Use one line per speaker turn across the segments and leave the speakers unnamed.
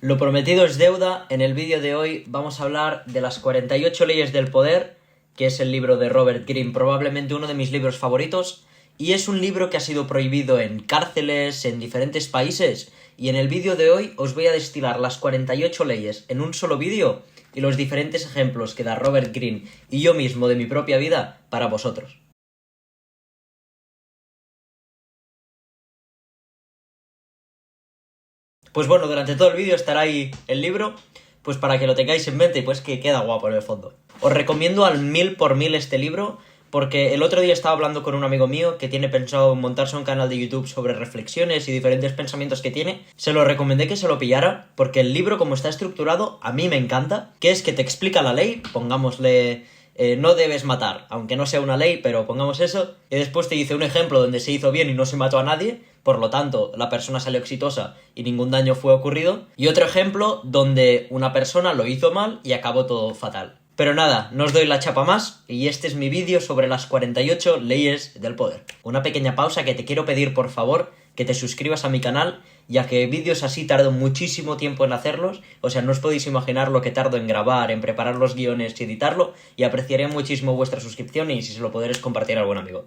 Lo prometido es deuda. En el vídeo de hoy vamos a hablar de las 48 leyes del poder, que es el libro de Robert Greene, probablemente uno de mis libros favoritos, y es un libro que ha sido prohibido en cárceles, en diferentes países, y en el vídeo de hoy os voy a destilar las 48 leyes en un solo vídeo y los diferentes ejemplos que da Robert Greene y yo mismo de mi propia vida para vosotros. Pues bueno, durante todo el vídeo estará ahí el libro, pues para que lo tengáis en mente y pues que queda guapo en el fondo. Os recomiendo al 1000% este libro, porque el otro día estaba hablando con un amigo mío que tiene pensado montarse un canal de YouTube sobre reflexiones y diferentes pensamientos que tiene. Se lo recomendé que se lo pillara, porque el libro como está estructurado a mí me encanta, que es que te explica la ley, pongámosle... no debes matar, aunque no sea una ley, pero pongamos eso, y después te dice un ejemplo donde se hizo bien y no se mató a nadie, por lo tanto la persona salió exitosa y ningún daño fue ocurrido, y otro ejemplo donde una persona lo hizo mal y acabó todo fatal. Pero nada, no os doy la chapa más, y este es mi vídeo sobre las 48 leyes del poder. Una pequeña pausa que te quiero pedir, por favor, que te suscribas a mi canal, ya que vídeos así tardo muchísimo tiempo en hacerlos, o sea, no os podéis imaginar lo que tardo en grabar, en preparar los guiones y editarlo, y apreciaré muchísimo vuestra suscripción y si se lo podréis compartir a algún amigo.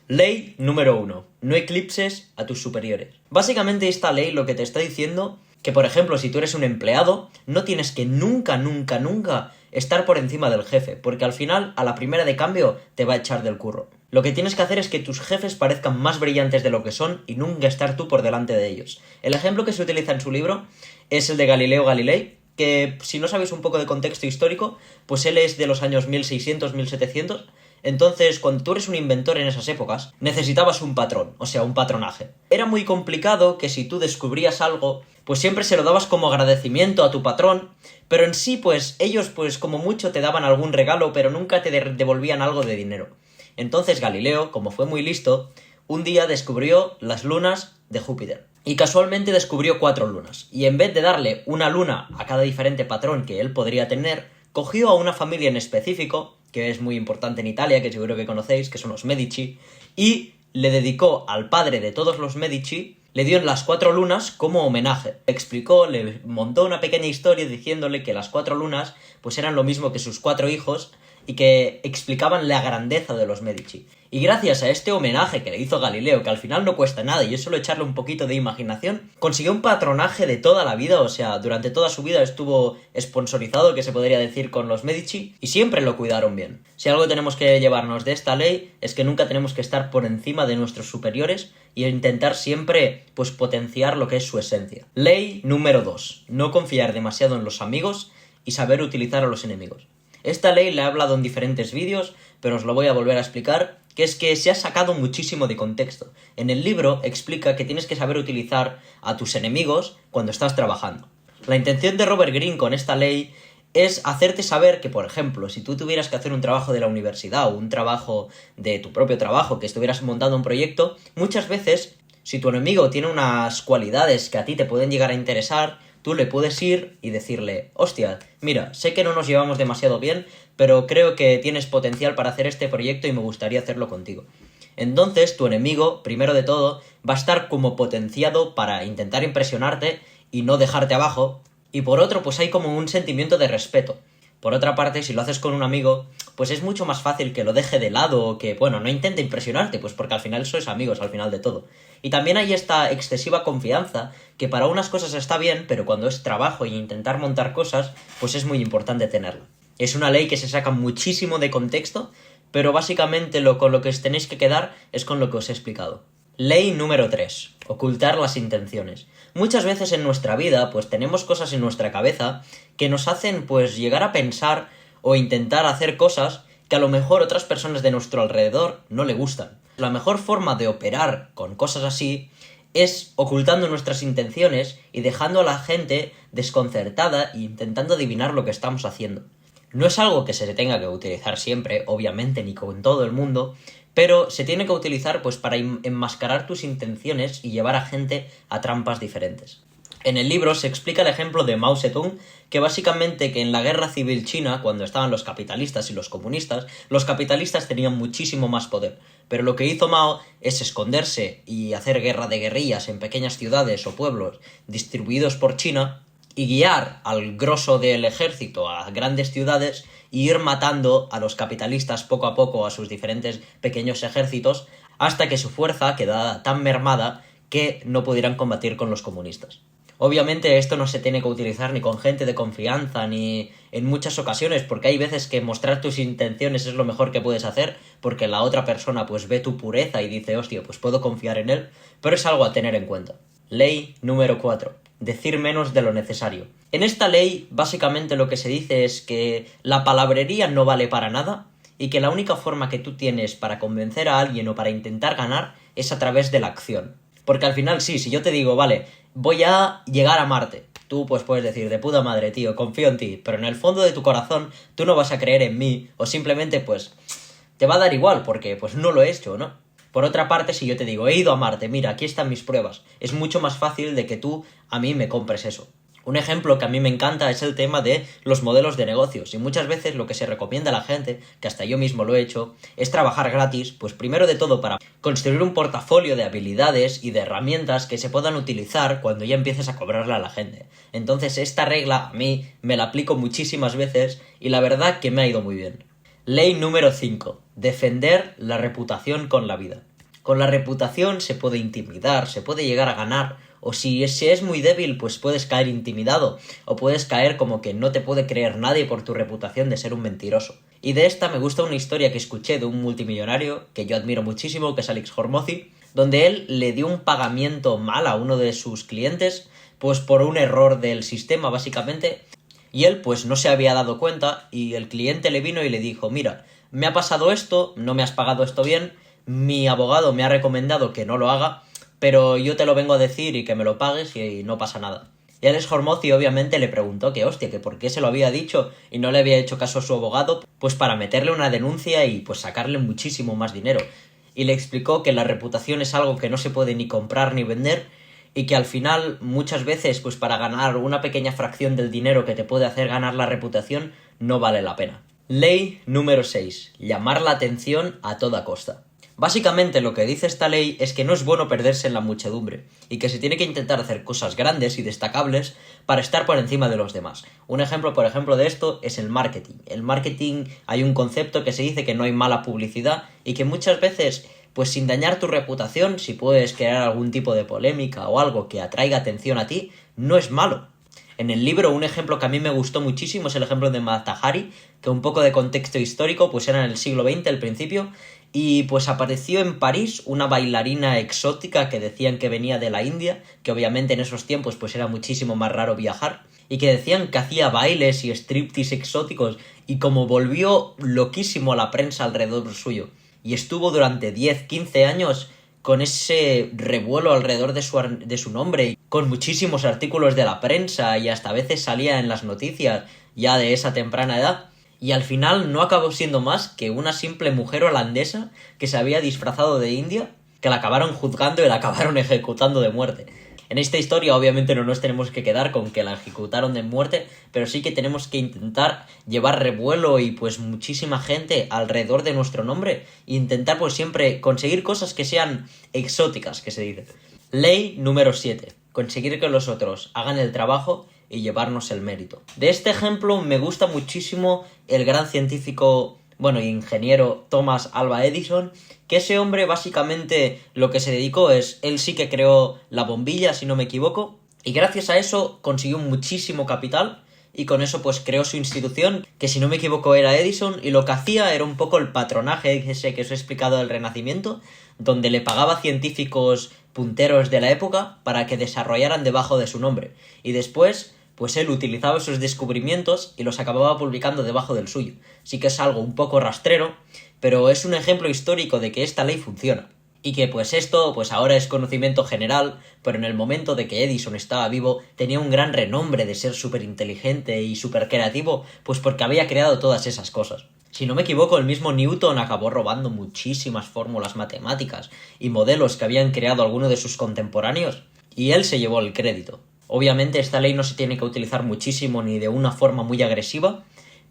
Ley número 1. No eclipses a tus superiores. Básicamente esta ley lo que te está diciendo que, por ejemplo, si tú eres un empleado, no tienes que nunca estar por encima del jefe, porque al final, a la primera de cambio, te va a echar del curro. Lo que tienes que hacer es que tus jefes parezcan más brillantes de lo que son y nunca estar tú por delante de ellos. El ejemplo que se utiliza en su libro es el de Galileo Galilei, que si no sabéis un poco de contexto histórico, pues él es de los años 1600-1700, entonces cuando tú eres un inventor en esas épocas, necesitabas un patrón, o sea, un patronaje. Era muy complicado que si tú descubrías algo, pues siempre se lo dabas como agradecimiento a tu patrón, pero en sí, pues ellos pues como mucho te daban algún regalo, pero nunca te devolvían algo de dinero. Entonces Galileo, como fue muy listo, un día descubrió las lunas de Júpiter. Y casualmente descubrió 4 lunas. Y en vez de darle una luna a cada diferente patrón que él podría tener, cogió a una familia en específico, que es muy importante en Italia, que seguro que conocéis, que son los Medici, y le dedicó al padre de todos los Medici, le dio las 4 lunas como homenaje. Le explicó, le montó una pequeña historia diciéndole que las 4 lunas pues eran lo mismo que sus 4 hijos y que explicaban la grandeza de los Medici. Y gracias a este homenaje que le hizo Galileo, que al final no cuesta nada y es solo echarle un poquito de imaginación, consiguió un patronaje de toda la vida, o sea, durante toda su vida estuvo sponsorizado, que se podría decir, con los Medici, y siempre lo cuidaron bien. Si algo tenemos que llevarnos de esta ley es que nunca tenemos que estar por encima de nuestros superiores y intentar siempre, pues, potenciar lo que es su esencia. Ley número 2. No confiar demasiado en los amigos y saber utilizar a los enemigos. Esta ley la he hablado en diferentes vídeos, pero os lo voy a volver a explicar, que es que se ha sacado muchísimo de contexto. En el libro explica que tienes que saber utilizar a tus enemigos cuando estás trabajando. La intención de Robert Greene con esta ley es hacerte saber que, por ejemplo, si tú tuvieras que hacer un trabajo de la universidad o un trabajo de tu propio trabajo, que estuvieras montando un proyecto, muchas veces, si tu enemigo tiene unas cualidades que a ti te pueden llegar a interesar, tú le puedes ir y decirle, hostia, mira, sé que no nos llevamos demasiado bien, pero creo que tienes potencial para hacer este proyecto y me gustaría hacerlo contigo. Entonces, tu enemigo, primero de todo, va a estar como potenciado para intentar impresionarte y no dejarte abajo, y por otro, pues hay como un sentimiento de respeto. Por otra parte, si lo haces con un amigo, pues es mucho más fácil que lo deje de lado o que, bueno, no intente impresionarte, pues porque al final sois amigos, al final de todo. Y también hay esta excesiva confianza, que para unas cosas está bien, pero cuando es trabajo y intentar montar cosas, pues es muy importante tenerla. Es una ley que se saca muchísimo de contexto, pero básicamente con lo que os tenéis que quedar es con lo que os he explicado. Ley número 3. Ocultar las intenciones. Muchas veces en nuestra vida, pues tenemos cosas en nuestra cabeza que nos hacen, pues, llegar a pensar o intentar hacer cosas que a lo mejor otras personas de nuestro alrededor no le gustan. La mejor forma de operar con cosas así es ocultando nuestras intenciones y dejando a la gente desconcertada e intentando adivinar lo que estamos haciendo. No es algo que se tenga que utilizar siempre, obviamente, ni con todo el mundo, pero se tiene que utilizar pues para enmascarar tus intenciones y llevar a gente a trampas diferentes. En el libro se explica el ejemplo de Mao Zedong, que básicamente que en la guerra civil china, cuando estaban los capitalistas y los capitalistas tenían muchísimo más poder. Pero lo que hizo Mao es esconderse y hacer guerra de guerrillas en pequeñas ciudades o pueblos distribuidos por China, y guiar al grosso del ejército a grandes ciudades y ir matando a los capitalistas poco a poco a sus diferentes pequeños ejércitos hasta que su fuerza quedara tan mermada que no pudieran combatir con los comunistas. Obviamente esto no se tiene que utilizar ni con gente de confianza ni en muchas ocasiones, porque hay veces que mostrar tus intenciones es lo mejor que puedes hacer, porque la otra persona pues ve tu pureza y dice, hostia, pues puedo confiar en él, pero es algo a tener en cuenta. Ley número 4. Decir menos de lo necesario. En esta ley básicamente lo que se dice es que la palabrería no vale para nada y que la única forma que tú tienes para convencer a alguien o para intentar ganar es a través de la acción. Porque al final sí, si yo te digo, vale, voy a llegar a Marte, tú pues puedes decir, de puta madre, tío, confío en ti, pero en el fondo de tu corazón tú no vas a creer en mí o simplemente pues te va a dar igual porque pues no lo he hecho, ¿no? Por otra parte, si yo te digo, he ido a Marte, mira, aquí están mis pruebas, es mucho más fácil de que tú a mí me compres eso. Un ejemplo que a mí me encanta es el tema de los modelos de negocios, y muchas veces lo que se recomienda a la gente, que hasta yo mismo lo he hecho, es trabajar gratis, pues primero de todo para construir un portafolio de habilidades y de herramientas que se puedan utilizar cuando ya empieces a cobrarle a la gente. Entonces esta regla a mí me la aplico muchísimas veces y la verdad que me ha ido muy bien. Ley número 5. Defender la reputación con la vida. Con la reputación se puede intimidar, se puede llegar a ganar, o si es muy débil, pues puedes caer intimidado, o puedes caer como que no te puede creer nadie por tu reputación de ser un mentiroso. Y de esta me gusta una historia que escuché de un multimillonario, que yo admiro muchísimo, que es Alex Hormozzi, donde él le dio un pagamiento mal a uno de sus clientes, pues por un error del sistema básicamente, y él pues no se había dado cuenta, y el cliente le vino y le dijo, mira, me ha pasado esto, no me has pagado esto bien, mi abogado me ha recomendado que no lo haga, pero yo te lo vengo a decir y que me lo pagues y no pasa nada. Y Alex Hormozzi obviamente le preguntó que hostia, que por qué se lo había dicho y no le había hecho caso a su abogado, pues para meterle una denuncia y pues sacarle muchísimo más dinero. Y le explicó que la reputación es algo que no se puede ni comprar ni vender y que al final muchas veces pues para ganar una pequeña fracción del dinero que te puede hacer ganar la reputación no vale la pena. Ley número 6. Llamar la atención a toda costa. Básicamente lo que dice esta ley es que no es bueno perderse en la muchedumbre y que se tiene que intentar hacer cosas grandes y destacables para estar por encima de los demás. Un ejemplo, por ejemplo, de esto es el marketing. El marketing hay un concepto que se dice que no hay mala publicidad y que muchas veces, pues sin dañar tu reputación, si puedes crear algún tipo de polémica o algo que atraiga atención a ti, no es malo. En el libro, un ejemplo que a mí me gustó muchísimo es el ejemplo de Mata Hari, que un poco de contexto histórico, pues era en el siglo XX al principio, y pues apareció en París una bailarina exótica que decían que venía de la India, que obviamente en esos tiempos pues era muchísimo más raro viajar, y que decían que hacía bailes y striptease exóticos, y como volvió loquísimo a la prensa alrededor suyo, y estuvo durante 10-15 años con ese revuelo alrededor de su nombre, con muchísimos artículos de la prensa y hasta a veces salía en las noticias ya de esa temprana edad, y al final no acabó siendo más que una simple mujer holandesa que se había disfrazado de india, que la acabaron juzgando y la acabaron ejecutando de muerte. En esta historia obviamente no nos tenemos que quedar con que la ejecutaron de muerte, pero sí que tenemos que intentar llevar revuelo y pues muchísima gente alrededor de nuestro nombre e intentar pues siempre conseguir cosas que sean exóticas, que se dice. Ley número 7. Conseguir que los otros hagan el trabajo y llevarnos el mérito. De este ejemplo me gusta muchísimo el gran científico, ingeniero Thomas Alva Edison, que ese hombre básicamente lo que se dedicó es, él sí que creó la bombilla, si no me equivoco, y gracias a eso consiguió muchísimo capital y con eso pues creó su institución, que si no me equivoco era Edison, y lo que hacía era un poco el patronaje ese que os he explicado del Renacimiento, donde le pagaba científicos punteros de la época para que desarrollaran debajo de su nombre, y después pues él utilizaba esos descubrimientos y los acababa publicando debajo del suyo. Sí que es algo un poco rastrero, pero es un ejemplo histórico de que esta ley funciona. Y que pues esto pues ahora es conocimiento general, pero en el momento de que Edison estaba vivo tenía un gran renombre de ser súper inteligente y súper creativo, pues porque había creado todas esas cosas. Si no me equivoco, el mismo Newton acabó robando muchísimas fórmulas matemáticas y modelos que habían creado algunos de sus contemporáneos, y él se llevó el crédito. Obviamente esta ley no se tiene que utilizar muchísimo ni de una forma muy agresiva,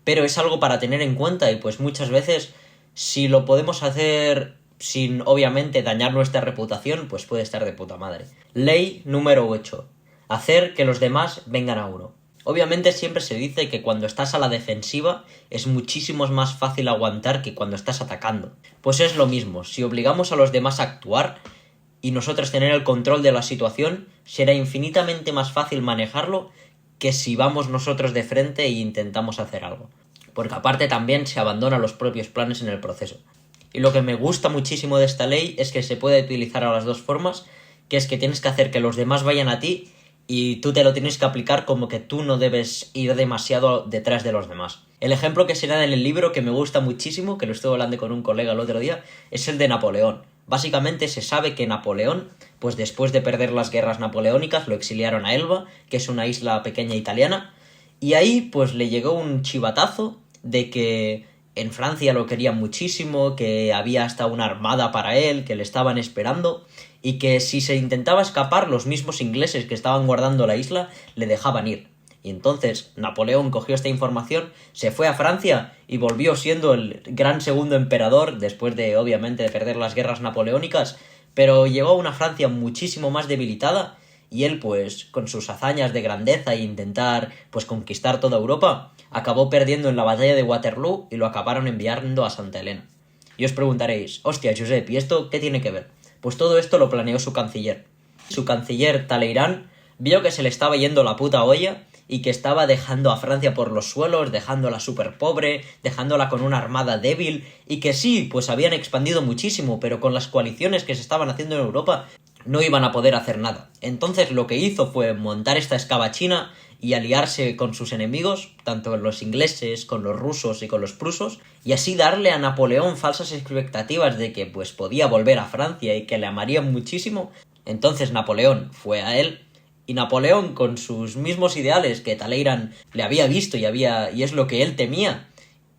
pero es algo para tener en cuenta y pues muchas veces si lo podemos hacer sin obviamente dañar nuestra reputación, pues puede estar de puta madre. Ley número 8. Hacer que los demás vengan a uno. Obviamente siempre se dice que cuando estás a la defensiva es muchísimo más fácil aguantar que cuando estás atacando. Pues es lo mismo, si obligamos a los demás a actuar y nosotros tener el control de la situación, será infinitamente más fácil manejarlo que si vamos nosotros de frente e intentamos hacer algo. Porque aparte también se abandonan los propios planes en el proceso. Y lo que me gusta muchísimo de esta ley es que se puede utilizar a las dos formas, que es que tienes que hacer que los demás vayan a ti y tú te lo tienes que aplicar como que tú no debes ir demasiado detrás de los demás. El ejemplo que se da en el libro que me gusta muchísimo, que lo estuve hablando con un colega el otro día, es el de Napoleón. Básicamente se sabe que Napoleón, pues después de perder las guerras napoleónicas, lo exiliaron a Elba, que es una isla pequeña italiana, y ahí pues le llegó un chivatazo de que en Francia lo querían muchísimo, que había hasta una armada para él, que le estaban esperando, y que si se intentaba escapar, los mismos ingleses que estaban guardando la isla le dejaban ir. Y entonces Napoleón cogió esta información, se fue a Francia y volvió siendo el gran segundo emperador, después de, obviamente, de perder las guerras napoleónicas, pero llegó a una Francia muchísimo más debilitada, y él, pues, con sus hazañas de grandeza e intentar, pues, conquistar toda Europa, acabó perdiendo en la batalla de Waterloo y lo acabaron enviando a Santa Elena. Y os preguntaréis, hostia, Josep, ¿y esto qué tiene que ver? Pues todo esto lo planeó su canciller. Su canciller, Talleyrand, vio que se le estaba yendo la puta olla y que estaba dejando a Francia por los suelos, dejándola súper pobre, dejándola con una armada débil, y que sí, pues habían expandido muchísimo, pero con las coaliciones que se estaban haciendo en Europa no iban a poder hacer nada. Entonces lo que hizo fue montar esta escabachina y aliarse con sus enemigos, tanto los ingleses, con los rusos y con los prusos, y así darle a Napoleón falsas expectativas de que pues podía volver a Francia y que le amarían muchísimo. Entonces Napoleón fue a él, y Napoleón, con sus mismos ideales que Talleyrand le había visto y es lo que él temía,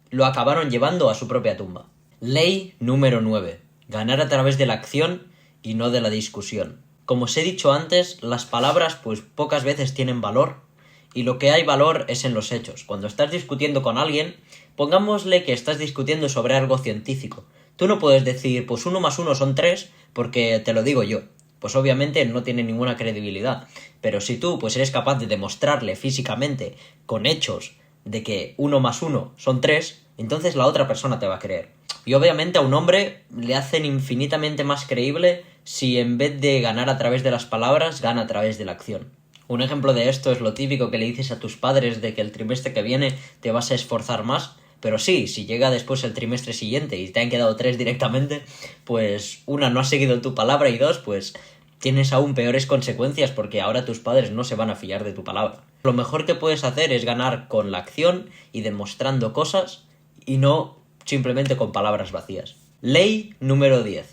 lo acabaron llevando a su propia tumba. Ley número 9. Ganar a través de la acción y no de la discusión. Como os he dicho antes, las palabras pues pocas veces tienen valor, y lo que hay valor es en los hechos. Cuando estás discutiendo con alguien, pongámosle que estás discutiendo sobre algo científico. Tú no puedes decir, pues 1 más 1 son 3, porque te lo digo yo. Pues obviamente no tiene ninguna credibilidad. Pero si tú pues eres capaz de demostrarle físicamente, con hechos, de que 1 más 1 son 3, entonces la otra persona te va a creer. Y obviamente a un hombre le hacen infinitamente más creíble si en vez de ganar a través de las palabras, gana a través de la acción. Un ejemplo de esto es lo típico que le dices a tus padres de que el trimestre que viene te vas a esforzar más. Pero sí, si llega después el trimestre siguiente y te han quedado 3 directamente, pues 1, no has seguido tu palabra, y 2, pues tienes aún peores consecuencias porque ahora tus padres no se van a fiar de tu palabra. Lo mejor que puedes hacer es ganar con la acción y demostrando cosas y no simplemente con palabras vacías. Ley número 10.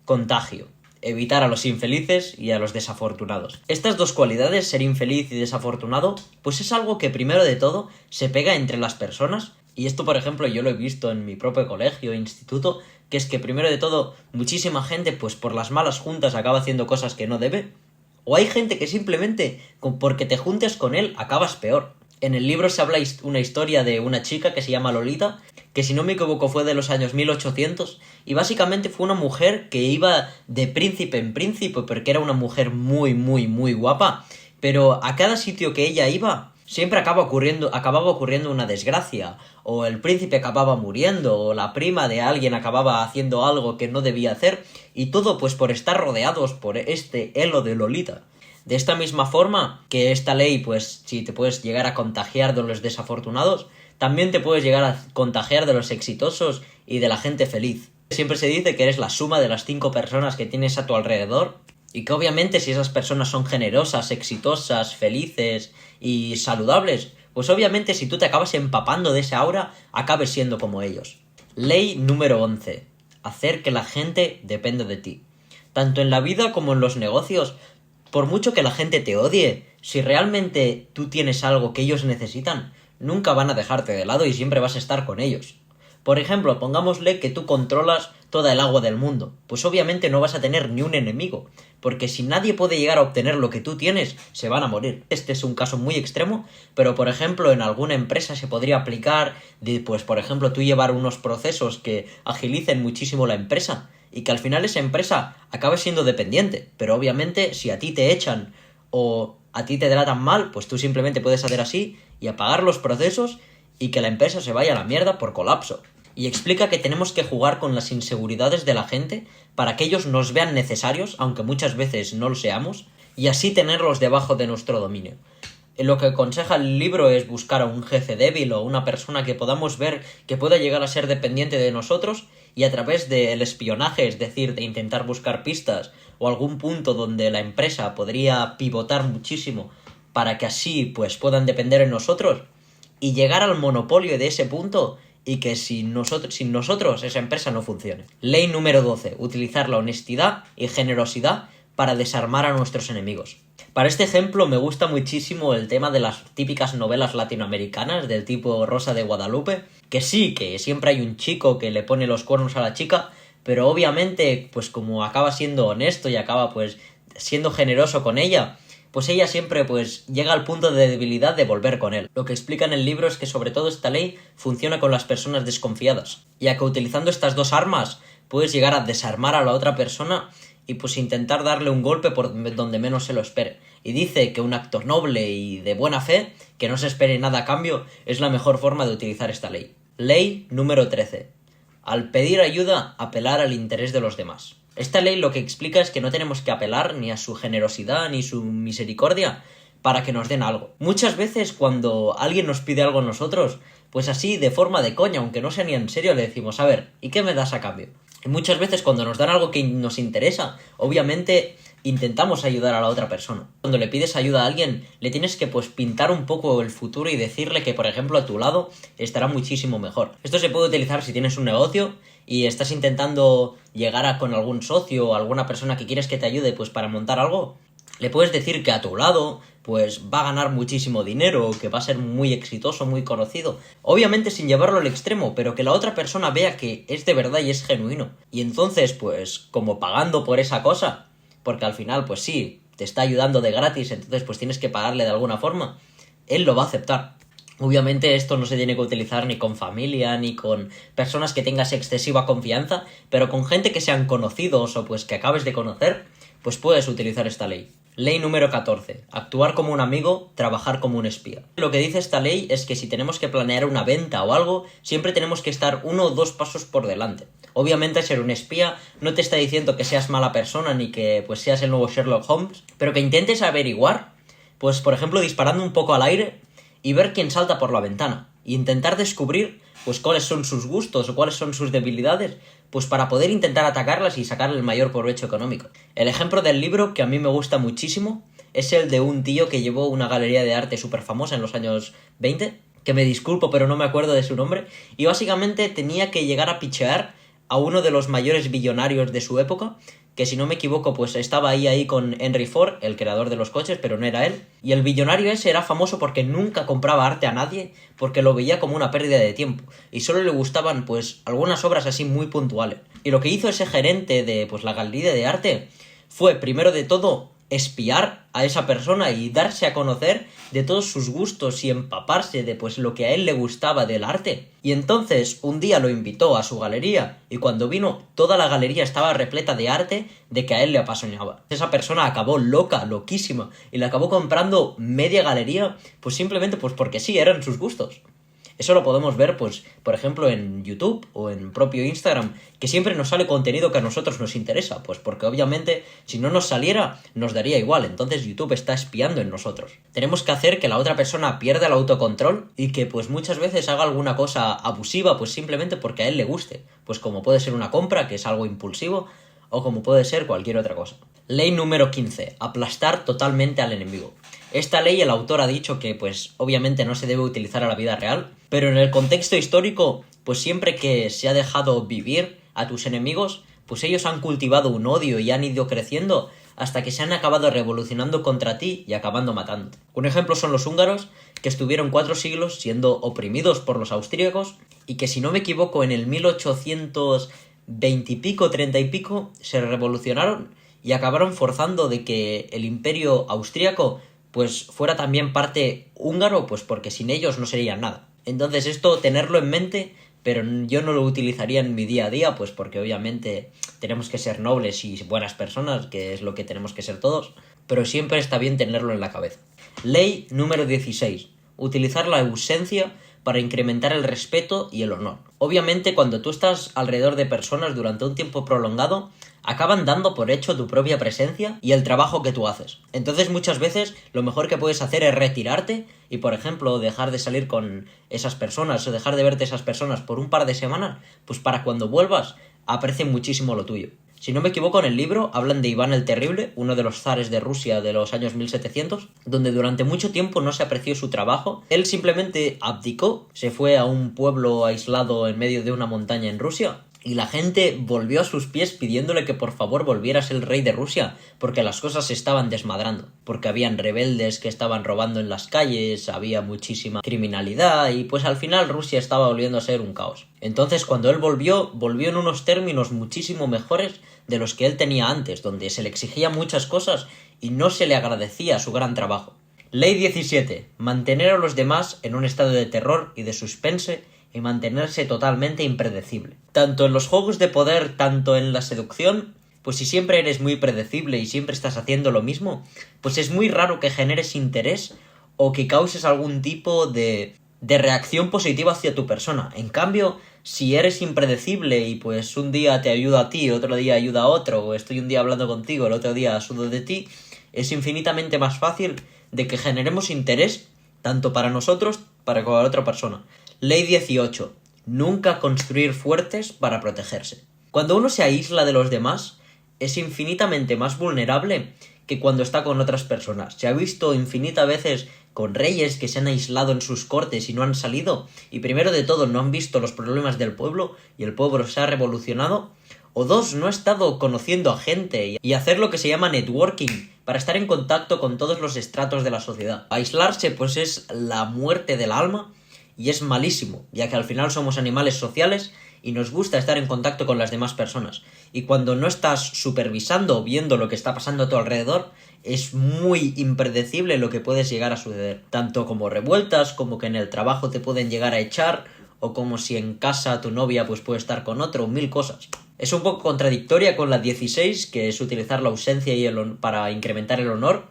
Contagio. Evitar a los infelices y a los desafortunados. Estas dos cualidades, ser infeliz y desafortunado, pues es algo que primero de todo se pega entre las personas. Y esto, por ejemplo, yo lo he visto en mi propio colegio e instituto, que es que primero de todo muchísima gente pues por las malas juntas acaba haciendo cosas que no debe. O hay gente que simplemente porque te juntes con él acabas peor. En el libro se habla una historia de una chica que se llama Lolita, que si no me equivoco fue de los años 1800, y básicamente fue una mujer que iba de príncipe en príncipe porque era una mujer muy muy muy guapa, pero a cada sitio que ella iba siempre acababa ocurriendo una desgracia, o el príncipe acababa muriendo, o la prima de alguien acababa haciendo algo que no debía hacer, y todo pues por estar rodeados por este halo de Lolita. De esta misma forma que esta ley, pues si te puedes llegar a contagiar de los desafortunados, también te puedes llegar a contagiar de los exitosos y de la gente feliz. Siempre se dice que eres la suma de las 5 personas que tienes a tu alrededor, y que obviamente si esas personas son generosas, exitosas, felices y saludables, pues obviamente si tú te acabas empapando de esa aura, acabes siendo como ellos. Ley número 11. Hacer que la gente dependa de ti. Tanto en la vida como en los negocios, por mucho que la gente te odie, si realmente tú tienes algo que ellos necesitan, nunca van a dejarte de lado y siempre vas a estar con ellos. Por ejemplo, pongámosle que tú controlas toda el agua del mundo, pues obviamente no vas a tener ni un enemigo, porque si nadie puede llegar a obtener lo que tú tienes, se van a morir. Este es un caso muy extremo, pero por ejemplo en alguna empresa se podría aplicar de, pues por ejemplo, tú llevar unos procesos que agilicen muchísimo la empresa, y que al final esa empresa acabe siendo dependiente, pero obviamente si a ti te echan o a ti te tratan mal, pues tú simplemente puedes hacer así y apagar los procesos y que la empresa se vaya a la mierda por colapso. Y explica que tenemos que jugar con las inseguridades de la gente para que ellos nos vean necesarios, aunque muchas veces no lo seamos, y así tenerlos debajo de nuestro dominio. Lo que aconseja el libro es buscar a un jefe débil o una persona que podamos ver que pueda llegar a ser dependiente de nosotros y a través del espionaje, es decir, de intentar buscar pistas o algún punto donde la empresa podría pivotar muchísimo para que así pues puedan depender de nosotros y llegar al monopolio de ese punto y que sin nosotros esa empresa no funcione. Ley número 12. Utilizar la honestidad y generosidad para desarmar a nuestros enemigos. Para este ejemplo me gusta muchísimo el tema de las típicas novelas latinoamericanas del tipo Rosa de Guadalupe, que sí, que siempre hay un chico que le pone los cuernos a la chica, pero obviamente pues como acaba siendo honesto y acaba pues siendo generoso con ella, pues ella siempre pues llega al punto de debilidad de volver con él. Lo que explica en el libro es que sobre todo esta ley funciona con las personas desconfiadas, ya que utilizando estas dos armas puedes llegar a desarmar a la otra persona y pues intentar darle un golpe por donde menos se lo espere. Y dice que un acto noble y de buena fe, que no se espere nada a cambio, es la mejor forma de utilizar esta ley. Ley número 13. Al pedir ayuda, apelar al interés de los demás. Esta ley lo que explica es que no tenemos que apelar ni a su generosidad ni su misericordia para que nos den algo. Muchas veces cuando alguien nos pide algo a nosotros, pues así de forma de coña, aunque no sea ni en serio, le decimos, a ver, ¿y qué me das a cambio? Y muchas veces cuando nos dan algo que nos interesa, obviamente intentamos ayudar a la otra persona. Cuando le pides ayuda a alguien, le tienes que pues pintar un poco el futuro y decirle que, por ejemplo, a tu lado estará muchísimo mejor. Esto se puede utilizar si tienes un negocio y estás intentando llegar con algún socio o alguna persona que quieres que te ayude pues para montar algo. Le puedes decir que a tu lado pues va a ganar muchísimo dinero, que va a ser muy exitoso, muy conocido. Obviamente sin llevarlo al extremo, pero que la otra persona vea que es de verdad y es genuino. Y entonces, pues, como pagando por esa cosa, porque al final, pues sí, te está ayudando de gratis, entonces pues tienes que pagarle de alguna forma, él lo va a aceptar. Obviamente esto no se tiene que utilizar ni con familia, ni con personas que tengas excesiva confianza, pero con gente que sean conocidos o pues que acabes de conocer, pues puedes utilizar esta ley. Ley número 14. Actuar como un amigo, trabajar como un espía. Lo que dice esta ley es que si tenemos que planear una venta o algo, siempre tenemos que estar 1 o 2 pasos por delante. Obviamente ser un espía no te está diciendo que seas mala persona ni que pues seas el nuevo Sherlock Holmes, pero que intentes averiguar, pues por ejemplo disparando un poco al aire y ver quién salta por la ventana. E intentar descubrir pues cuáles son sus gustos o cuáles son sus debilidades, pues para poder intentar atacarlas y sacarle el mayor provecho económico. El ejemplo del libro que a mí me gusta muchísimo es el de un tío que llevó una galería de arte súper famosa en los años 20, que me disculpo pero no me acuerdo de su nombre, y básicamente tenía que llegar a pichear a uno de los mayores billonarios de su época, que si no me equivoco pues estaba ahí con Henry Ford, el creador de los coches, pero no era él. Y el billonario ese era famoso porque nunca compraba arte a nadie, porque lo veía como una pérdida de tiempo, y solo le gustaban pues algunas obras así muy puntuales. Y lo que hizo ese gerente de pues la galería de arte fue, primero de todo, espiar a esa persona y darse a conocer de todos sus gustos y empaparse de pues lo que a él le gustaba del arte. Y entonces un día lo invitó a su galería y cuando vino toda la galería estaba repleta de arte de que a él le apasionaba. Esa persona acabó loca, loquísima, y le acabó comprando media galería pues simplemente pues porque sí, eran sus gustos. Eso lo podemos ver, pues, por ejemplo, en YouTube o en propio Instagram, que siempre nos sale contenido que a nosotros nos interesa, pues porque obviamente si no nos saliera nos daría igual, entonces YouTube está espiando en nosotros. Tenemos que hacer que la otra persona pierda el autocontrol y que pues muchas veces haga alguna cosa abusiva, pues simplemente porque a él le guste, pues como puede ser una compra, que es algo impulsivo, o como puede ser cualquier otra cosa. Ley número 15. Aplastar totalmente al enemigo. Esta ley el autor ha dicho que pues obviamente no se debe utilizar a la vida real, pero en el contexto histórico pues siempre que se ha dejado vivir a tus enemigos, pues ellos han cultivado un odio y han ido creciendo hasta que se han acabado revolucionando contra ti y acabando matándote. Un ejemplo son los húngaros, que estuvieron 4 siglos siendo oprimidos por los austríacos y que si no me equivoco en el 1820 y pico, 30 y pico, se revolucionaron y acabaron forzando de que el imperio austríaco pues fuera también parte húngaro, pues porque sin ellos no serían nada. Entonces esto tenerlo en mente, pero yo no lo utilizaría en mi día a día, pues porque obviamente tenemos que ser nobles y buenas personas, que es lo que tenemos que ser todos. pero siempre está bien tenerlo en la cabeza. Ley número 16. Utilizar la ausencia para incrementar el respeto y el honor. Obviamente, cuando tú estás alrededor de personas durante un tiempo prolongado, acaban dando por hecho tu propia presencia y el trabajo que tú haces. Entonces, muchas veces lo mejor que puedes hacer es retirarte y, por ejemplo, dejar de salir con esas personas o dejar de verte esas personas por un par de semanas, pues para cuando vuelvas aprecien muchísimo lo tuyo. Si no me equivoco, en el libro hablan de Iván el Terrible, uno de los zares de Rusia de los años 1700, donde durante mucho tiempo no se apreció su trabajo. Él simplemente abdicó, se fue a un pueblo aislado en medio de una montaña en Rusia, y la gente volvió a sus pies pidiéndole que por favor volviera a ser el rey de Rusia, porque las cosas se estaban desmadrando, porque habían rebeldes que estaban robando en las calles, había muchísima criminalidad y pues al final Rusia estaba volviendo a ser un caos. Entonces cuando él volvió en unos términos muchísimo mejores de los que él tenía antes, donde se le exigía muchas cosas y no se le agradecía su gran trabajo. Ley 17. Mantener a los demás en un estado de terror y de suspense y mantenerse totalmente impredecible. Tanto en los juegos de poder, tanto en la seducción, pues si siempre eres muy predecible y siempre estás haciendo lo mismo, pues es muy raro que generes interés o que causes algún tipo de reacción positiva hacia tu persona. En cambio, si eres impredecible y pues un día te ayuda a ti, otro día ayuda a otro, o estoy un día hablando contigo, el otro día sudo de ti, es infinitamente más fácil de que generemos interés tanto para nosotros para con la otra persona. Ley 18. Nunca construir fuertes para protegerse. Cuando uno se aísla de los demás, es infinitamente más vulnerable que cuando está con otras personas. Se ha visto infinitas veces con reyes que se han aislado en sus cortes y no han salido, y primero de todo no han visto los problemas del pueblo y el pueblo se ha revolucionado, o dos, no ha estado conociendo a gente y hacer lo que se llama networking para estar en contacto con todos los estratos de la sociedad. Aislarse pues es la muerte del alma y es malísimo, ya que al final somos animales sociales y nos gusta estar en contacto con las demás personas. Y cuando no estás supervisando o viendo lo que está pasando a tu alrededor, es muy impredecible lo que puedes llegar a suceder. Tanto como revueltas, como que en el trabajo te pueden llegar a echar, o como si en casa tu novia pues puede estar con otro, mil cosas. Es un poco contradictoria con la 16, que es utilizar la ausencia y para incrementar el honor,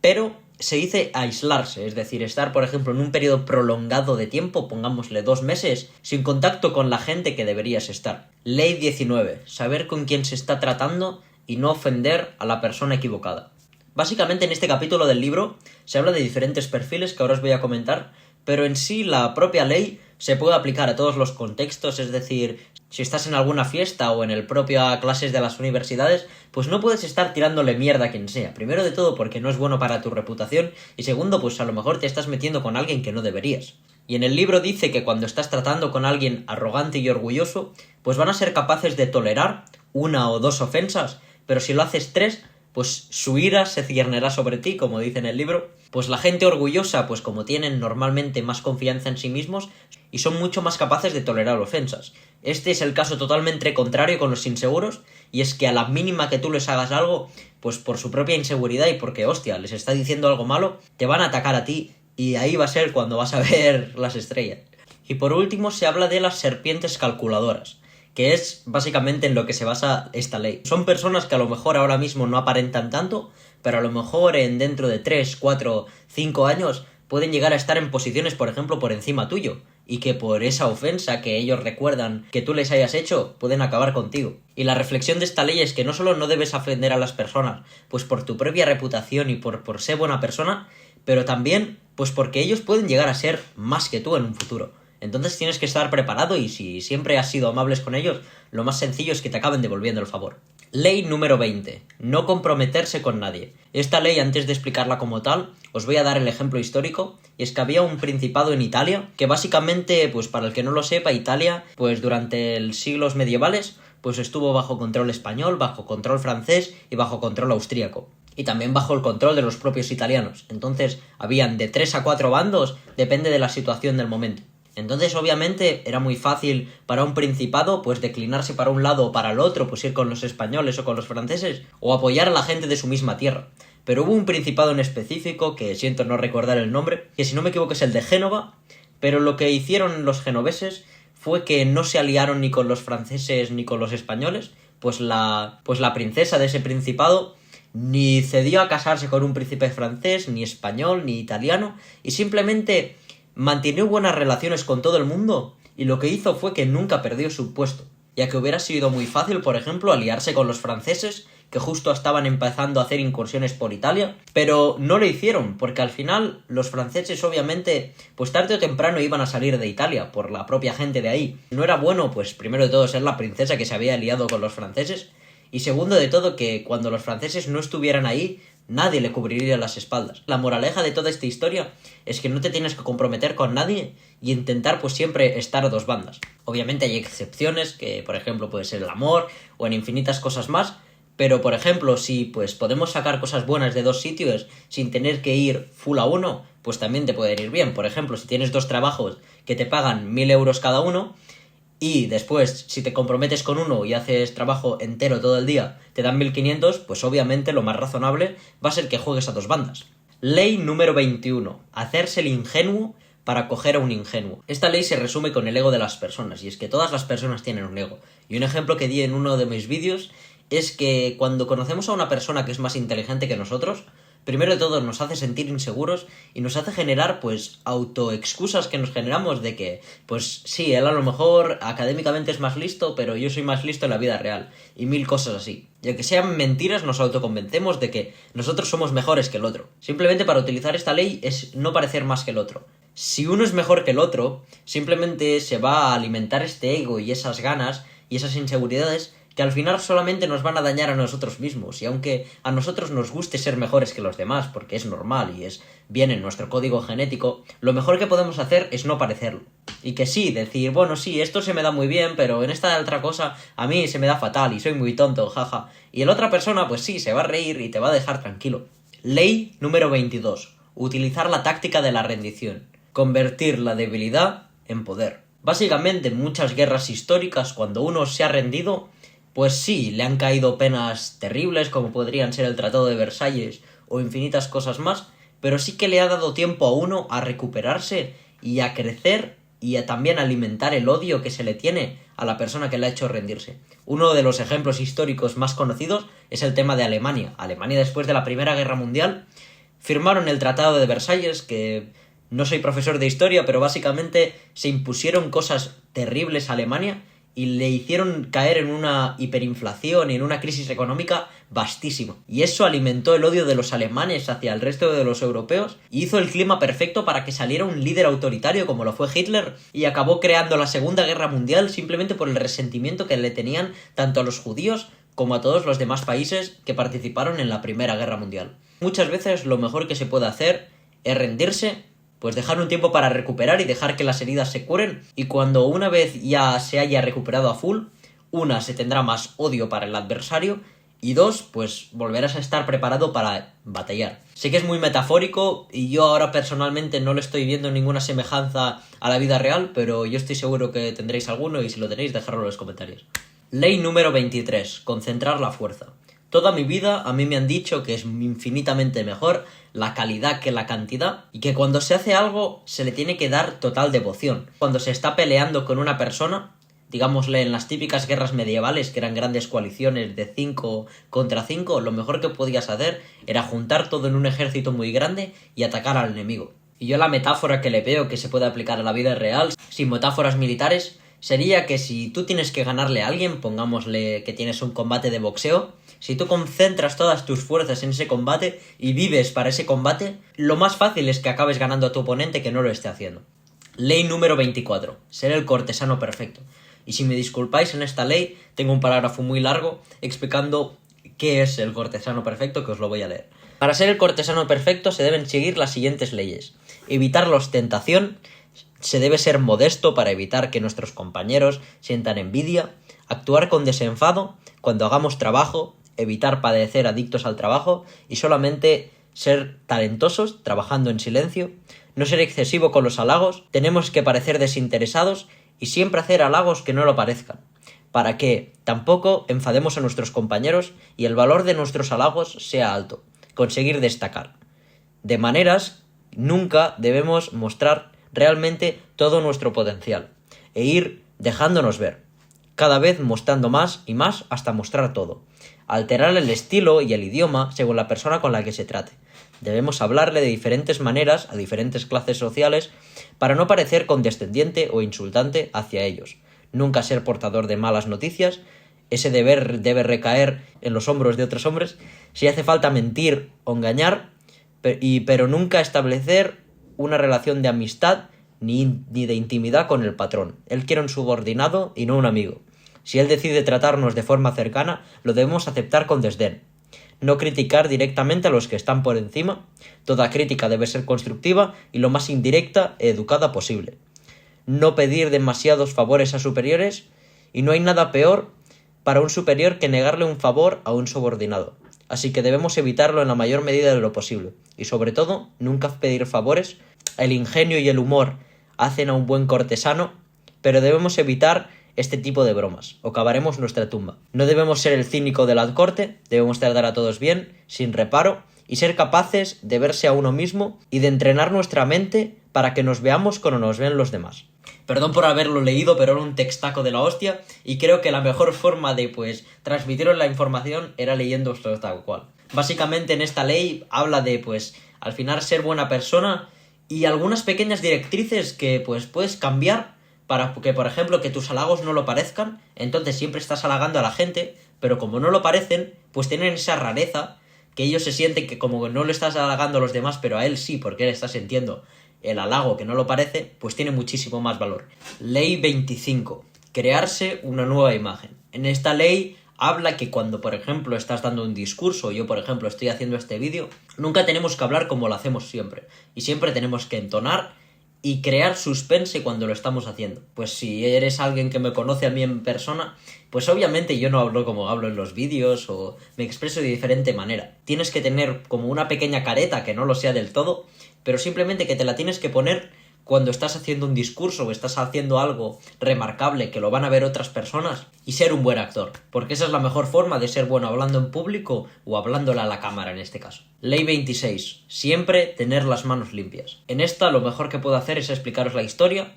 pero se dice aislarse, es decir, estar, por ejemplo, en un periodo prolongado de tiempo, pongámosle 2 meses, sin contacto con la gente que deberías estar. Ley 19. Saber con quién se está tratando y no ofender a la persona equivocada. Básicamente en este capítulo del libro se habla de diferentes perfiles que ahora os voy a comentar, pero en sí la propia ley se puede aplicar a todos los contextos, es decir, si estás en alguna fiesta o en el propio clases de las universidades, pues no puedes estar tirándole mierda a quien sea. Primero de todo porque no es bueno para tu reputación y segundo pues a lo mejor te estás metiendo con alguien que no deberías. Y en el libro dice que cuando estás tratando con alguien arrogante y orgulloso, pues van a ser capaces de tolerar 1 o 2 ofensas, pero si lo haces 3, pues su ira se ciernirá sobre ti, como dice en el libro. Pues la gente orgullosa, pues como tienen normalmente más confianza en sí mismos y son mucho más capaces de tolerar ofensas. Este es el caso totalmente contrario con los inseguros, y es que a la mínima que tú les hagas algo, pues por su propia inseguridad y porque, hostia, les está diciendo algo malo, te van a atacar a ti, y ahí va a ser cuando vas a ver las estrellas. Y por último se habla de las serpientes calculadoras, que es básicamente en lo que se basa esta ley. Son personas que a lo mejor ahora mismo no aparentan tanto, pero a lo mejor dentro de 3, 4, 5 años pueden llegar a estar en posiciones, por ejemplo, por encima tuyo, y que por esa ofensa que ellos recuerdan que tú les hayas hecho, pueden acabar contigo. Y la reflexión de esta ley es que no solo no debes ofender a las personas, pues por tu propia reputación y por ser buena persona, pero también pues porque ellos pueden llegar a ser más que tú en un futuro. Entonces tienes que estar preparado y si siempre has sido amables con ellos, lo más sencillo es que te acaben devolviendo el favor. Ley número 20. No comprometerse con nadie. Esta ley, antes de explicarla como tal, os voy a dar el ejemplo histórico, y es que había un principado en Italia, que básicamente, pues para el que no lo sepa, Italia, pues durante los siglos medievales, pues estuvo bajo control español, bajo control francés y bajo control austríaco. Y también bajo el control de los propios italianos. Entonces, habían de 3 a 4 bandos, depende de la situación del momento. Entonces, obviamente, era muy fácil para un principado, pues declinarse para un lado o para el otro, pues ir con los españoles o con los franceses, o apoyar a la gente de su misma tierra. Pero hubo un principado en específico, que siento no recordar el nombre, que si no me equivoco es el de Génova, pero lo que hicieron los genoveses fue que no se aliaron ni con los franceses ni con los españoles, pues la princesa de ese principado ni cedió a casarse con un príncipe francés, ni español, ni italiano, y simplemente mantuvo buenas relaciones con todo el mundo, y lo que hizo fue que nunca perdió su puesto, ya que hubiera sido muy fácil, por ejemplo, aliarse con los franceses, que justo estaban empezando a hacer incursiones por Italia, pero no lo hicieron, porque al final los franceses obviamente, pues tarde o temprano iban a salir de Italia, por la propia gente de ahí. No era bueno, pues primero de todo, ser la princesa que se había aliado con los franceses, y segundo de todo, que cuando los franceses no estuvieran ahí, nadie le cubriría las espaldas. La moraleja de toda esta historia es que no te tienes que comprometer con nadie y intentar pues siempre estar a dos bandas. Obviamente hay excepciones, que por ejemplo puede ser el amor o en infinitas cosas más, pero por ejemplo si pues podemos sacar cosas buenas de dos sitios sin tener que ir full a uno, pues también te pueden ir bien. Por ejemplo, si tienes dos trabajos que te pagan 1.000 euros cada uno, y después, si te comprometes con uno y haces trabajo entero todo el día, te dan 1.500, pues obviamente lo más razonable va a ser que juegues a dos bandas. Ley número 21. Hacerse el ingenuo para coger a un ingenuo. Esta ley se resume con el ego de las personas, y es que todas las personas tienen un ego. Y un ejemplo que di en uno de mis vídeos es que cuando conocemos a una persona que es más inteligente que nosotros, primero de todo nos hace sentir inseguros y nos hace generar pues autoexcusas que nos generamos de que pues sí, él a lo mejor académicamente es más listo, pero yo soy más listo en la vida real y 1.000 cosas así. Y aunque sean mentiras, nos autoconvencemos de que nosotros somos mejores que el otro. Simplemente para utilizar esta ley es no parecer más que el otro. Si uno es mejor que el otro, simplemente se va a alimentar este ego y esas ganas y esas inseguridades que al final solamente nos van a dañar a nosotros mismos. Y aunque a nosotros nos guste ser mejores que los demás, porque es normal y es bien en nuestro código genético, lo mejor que podemos hacer es no parecerlo. Y que sí, decir, bueno, sí, esto se me da muy bien, pero en esta otra cosa a mí se me da fatal y soy muy tonto, jaja. Y la otra persona, pues sí, se va a reír y te va a dejar tranquilo. Ley número 22. Utilizar la táctica de la rendición. Convertir la debilidad en poder. Básicamente, en muchas guerras históricas, cuando uno se ha rendido, pues sí, le han caído penas terribles, como podrían ser el Tratado de Versalles o infinitas cosas más, pero sí que le ha dado tiempo a uno a recuperarse y a crecer y a también alimentar el odio que se le tiene a la persona que le ha hecho rendirse. Uno de los ejemplos históricos más conocidos es el tema de Alemania. Alemania, después de la Primera Guerra Mundial, firmaron el Tratado de Versalles, que no soy profesor de historia, pero básicamente se impusieron cosas terribles a Alemania y le hicieron caer en una hiperinflación y en una crisis económica vastísima. Y eso alimentó el odio de los alemanes hacia el resto de los europeos y hizo el clima perfecto para que saliera un líder autoritario como lo fue Hitler, y acabó creando la Segunda Guerra Mundial simplemente por el resentimiento que le tenían tanto a los judíos como a todos los demás países que participaron en la Primera Guerra Mundial. Muchas veces lo mejor que se puede hacer es rendirse, pues dejar un tiempo para recuperar y dejar que las heridas se curen, y cuando una vez ya se haya recuperado a full, una, se tendrá más odio para el adversario, y dos, pues volverás a estar preparado para batallar. Sé que es muy metafórico y yo ahora personalmente no le estoy viendo ninguna semejanza a la vida real, pero yo estoy seguro que tendréis alguno, y si lo tenéis, dejadlo en los comentarios. Ley número 23. Concentrar la fuerza. Toda mi vida a mí me han dicho que es infinitamente mejor la calidad que la cantidad, y que cuando se hace algo se le tiene que dar total devoción. Cuando se está peleando con una persona, digámosle en las típicas guerras medievales, que eran grandes coaliciones de 5 contra 5, lo mejor que podías hacer era juntar todo en un ejército muy grande y atacar al enemigo. Y yo la metáfora que le veo que se puede aplicar a la vida real, sin metáforas militares, sería que si tú tienes que ganarle a alguien, pongámosle que tienes un combate de boxeo, si tú concentras todas tus fuerzas en ese combate y vives para ese combate, lo más fácil es que acabes ganando a tu oponente que no lo esté haciendo. Ley número 24. Ser el cortesano perfecto. Y si me disculpáis, en esta ley tengo un parágrafo muy largo explicando qué es el cortesano perfecto, que os lo voy a leer. Para ser el cortesano perfecto se deben seguir las siguientes leyes. Evitar la ostentación. Se debe ser modesto para evitar que nuestros compañeros sientan envidia. Actuar con desenfado cuando hagamos trabajo. Evitar padecer adictos al trabajo y solamente ser talentosos trabajando en silencio. No ser excesivo con los halagos. Tenemos que parecer desinteresados y siempre hacer halagos que no lo parezcan, para que tampoco enfademos a nuestros compañeros y el valor de nuestros halagos sea alto. Conseguir destacar. De maneras, nunca debemos mostrar realmente todo nuestro potencial e ir dejándonos ver, cada vez mostrando más y más hasta mostrar todo. alterar el estilo y el idioma según la persona con la que se trate. Debemos hablarle de diferentes maneras a diferentes clases sociales para no parecer condescendiente o insultante hacia ellos. Nunca ser portador de malas noticias. Ese deber debe recaer en los hombros de otros hombres. Si hace falta mentir o engañar, pero nunca establecer una relación de amistad ni de intimidad con el patrón. Él quiere un subordinado y no un amigo. Si él decide tratarnos de forma cercana, lo debemos aceptar con desdén. No criticar directamente a los que están por encima. Toda crítica debe ser constructiva y lo más indirecta e educada posible. No pedir demasiados favores a superiores, y no hay nada peor para un superior que negarle un favor a un subordinado. Así que debemos evitarlo en la mayor medida de lo posible. Y sobre todo, nunca pedir favores. El ingenio y el humor hacen a un buen cortesano, pero debemos evitar este tipo de bromas, o cavaremos nuestra tumba. No debemos ser el cínico de la corte, debemos tratar a todos bien, sin reparo, y ser capaces de verse a uno mismo y de entrenar nuestra mente para que nos veamos como nos ven los demás. Perdón por haberlo leído, pero era un textaco de la hostia, y creo que la mejor forma de, transmitiros la información era leyendo esto tal cual. Básicamente en esta ley habla de, al final ser buena persona y algunas pequeñas directrices que, puedes cambiar para que, por ejemplo, que tus halagos no lo parezcan. Entonces siempre estás halagando a la gente, pero como no lo parecen, pues tienen esa rareza que ellos se sienten que como no le estás halagando a los demás, pero a él sí, porque él está sintiendo el halago que no lo parece, pues tiene muchísimo más valor. Ley 25. Crearse una nueva imagen. En esta ley habla que cuando, por ejemplo, estás dando un discurso, yo, por ejemplo, estoy haciendo este vídeo, nunca tenemos que hablar como lo hacemos siempre. Y siempre tenemos que entonar y crear suspense cuando lo estamos haciendo. Pues si eres alguien que me conoce a mí en persona, pues obviamente yo no hablo como hablo en los vídeos o me expreso de diferente manera. Tienes que tener como una pequeña careta que no lo sea del todo, pero simplemente que te la tienes que poner cuando estás haciendo un discurso o estás haciendo algo remarcable que lo van a ver otras personas, y ser un buen actor, porque esa es la mejor forma de ser bueno hablando en público o hablándole a la cámara en este caso. Ley 26. Siempre tener las manos limpias. En esta lo mejor que puedo hacer es explicaros la historia,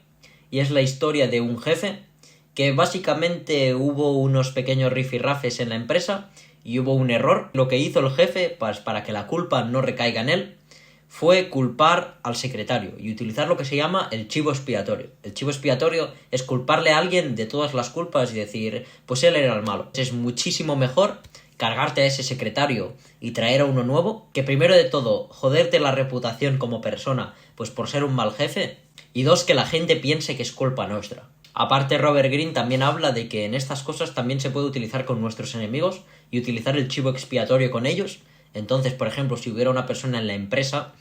y es la historia de un jefe que básicamente hubo unos pequeños rifirrafes en la empresa y hubo un error. Lo que hizo el jefe, para que la culpa no recaiga en él, fue culpar al secretario y utilizar lo que se llama el chivo expiatorio. El chivo expiatorio es culparle a alguien de todas las culpas y decir, pues él era el malo. Es muchísimo mejor cargarte a ese secretario y traer a uno nuevo, que primero de todo, joderte la reputación como persona, pues por ser un mal jefe, y dos, que la gente piense que es culpa nuestra. Aparte, Robert Greene también habla de que en estas cosas también se puede utilizar con nuestros enemigos y utilizar el chivo expiatorio con ellos. Entonces, por ejemplo, si hubiera una persona en la empresa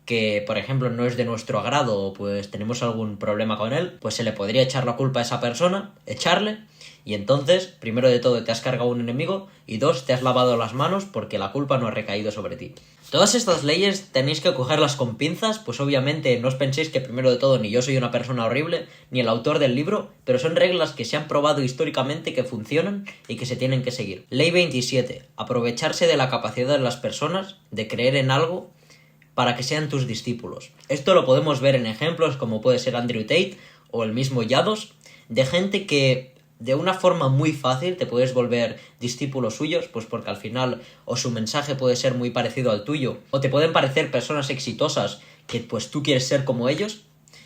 que, por ejemplo, no es de nuestro agrado o pues tenemos algún problema con él, pues se le podría echar la culpa a esa persona, echarle, y entonces, primero de todo, te has cargado un enemigo y dos, te has lavado las manos porque la culpa no ha recaído sobre ti. Todas estas leyes tenéis que cogerlas con pinzas, pues obviamente no os penséis que primero de todo ni yo soy una persona horrible, ni el autor del libro, pero son reglas que se han probado históricamente que funcionan y que se tienen que seguir. Ley 27. Aprovecharse de la capacidad de las personas de creer en algo para que sean tus discípulos. Esto lo podemos ver en ejemplos como puede ser Andrew Tate o el mismo Yados, de gente que de una forma muy fácil te puedes volver discípulos suyos, pues porque al final o su mensaje puede ser muy parecido al tuyo, o te pueden parecer personas exitosas que pues tú quieres ser como ellos,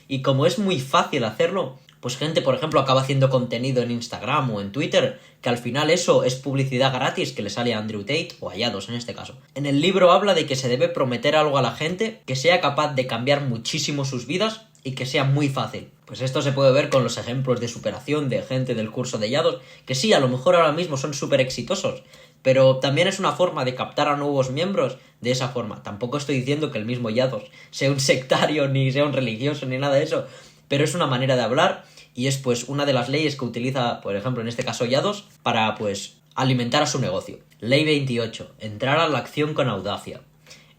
y como es muy fácil hacerlo, pues gente, por ejemplo, acaba haciendo contenido en Instagram o en Twitter, que al final eso es publicidad gratis que le sale a Andrew Tate o a Yados en este caso. En el libro habla de que se debe prometer algo a la gente que sea capaz de cambiar muchísimo sus vidas y que sea muy fácil. Pues esto se puede ver con los ejemplos de superación de gente del curso de Yados, que sí, a lo mejor ahora mismo son súper exitosos, pero también es una forma de captar a nuevos miembros de esa forma. Tampoco estoy diciendo que el mismo Yados sea un sectario, ni sea un religioso, ni nada de eso, pero es una manera de hablar y es pues una de las leyes que utiliza, por ejemplo, en este caso Yados, para pues alimentar a su negocio. Ley 28. Entrar a la acción con audacia.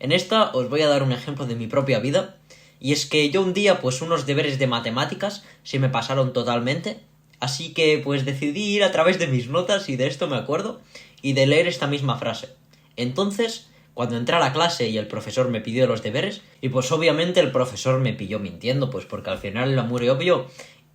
En esta os voy a dar un ejemplo de mi propia vida. Y es que yo un día, pues unos deberes de matemáticas se me pasaron totalmente, así que pues decidí ir a través de mis notas, y de esto me acuerdo, y de leer esta misma frase. Entonces, cuando entré a la clase y el profesor me pidió los deberes, y pues obviamente el profesor me pilló mintiendo, pues porque al final era muy obvio,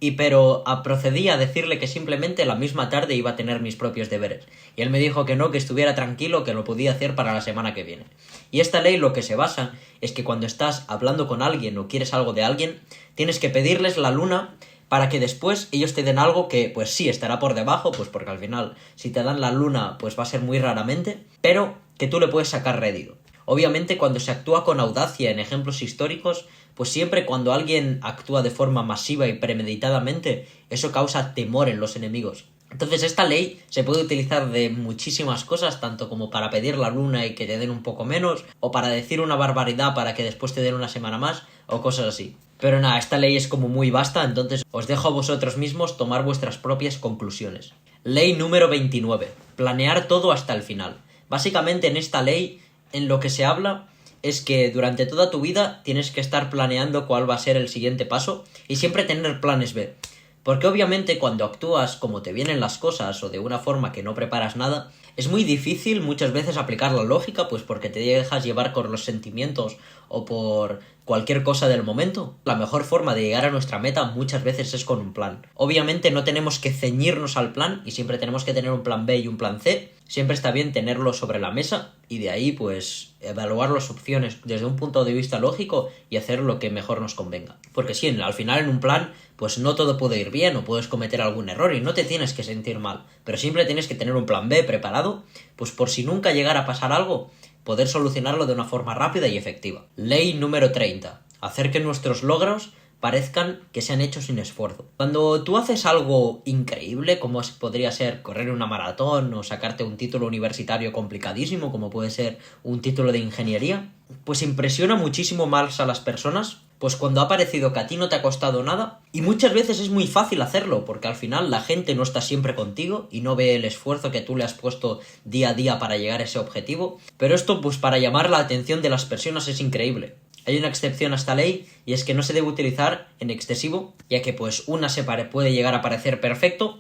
pero procedí a decirle que simplemente la misma tarde iba a tener mis propios deberes. Y él me dijo que no, que estuviera tranquilo, que lo podía hacer para la semana que viene. Y esta ley lo que se basa es que cuando estás hablando con alguien o quieres algo de alguien, tienes que pedirles la luna para que después ellos te den algo que pues sí estará por debajo, pues porque al final si te dan la luna pues va a ser muy raramente, pero que tú le puedes sacar rédito. Obviamente cuando se actúa con audacia en ejemplos históricos, pues siempre cuando alguien actúa de forma masiva y premeditadamente, eso causa temor en los enemigos. Entonces esta ley se puede utilizar de muchísimas cosas, tanto como para pedir la luna y que te den un poco menos, o para decir una barbaridad para que después te den una semana más, o cosas así. Pero nada, esta ley es como muy vasta, entonces os dejo a vosotros mismos tomar vuestras propias conclusiones. Ley número 29. Planear todo hasta el final. Básicamente en esta ley, en lo que se habla es que durante toda tu vida tienes que estar planeando cuál va a ser el siguiente paso y siempre tener planes B. Porque obviamente cuando actúas como te vienen las cosas o de una forma que no preparas nada, es muy difícil muchas veces aplicar la lógica, pues porque te dejas llevar por los sentimientos o por cualquier cosa del momento. La mejor forma de llegar a nuestra meta muchas veces es con un plan. Obviamente no tenemos que ceñirnos al plan y siempre tenemos que tener un plan B y un plan C. Siempre está bien tenerlo sobre la mesa y de ahí pues evaluar las opciones desde un punto de vista lógico y hacer lo que mejor nos convenga. Porque sí, al final en un plan pues no todo puede ir bien o puedes cometer algún error y no te tienes que sentir mal, pero siempre tienes que tener un plan B preparado, pues por si nunca llegara a pasar algo, poder solucionarlo de una forma rápida y efectiva. Ley número 30. Hacer que nuestros logros parezcan que se han hecho sin esfuerzo. Cuando tú haces algo increíble, como podría ser correr una maratón o sacarte un título universitario complicadísimo, como puede ser un título de ingeniería, pues impresiona muchísimo más a las personas, pues cuando ha parecido que a ti no te ha costado nada, y muchas veces es muy fácil hacerlo, porque al final la gente no está siempre contigo y no ve el esfuerzo que tú le has puesto día a día para llegar a ese objetivo, pero esto pues para llamar la atención de las personas es increíble. Hay una excepción a esta ley y es que no se debe utilizar en excesivo, ya que pues una puede llegar a parecer perfecto,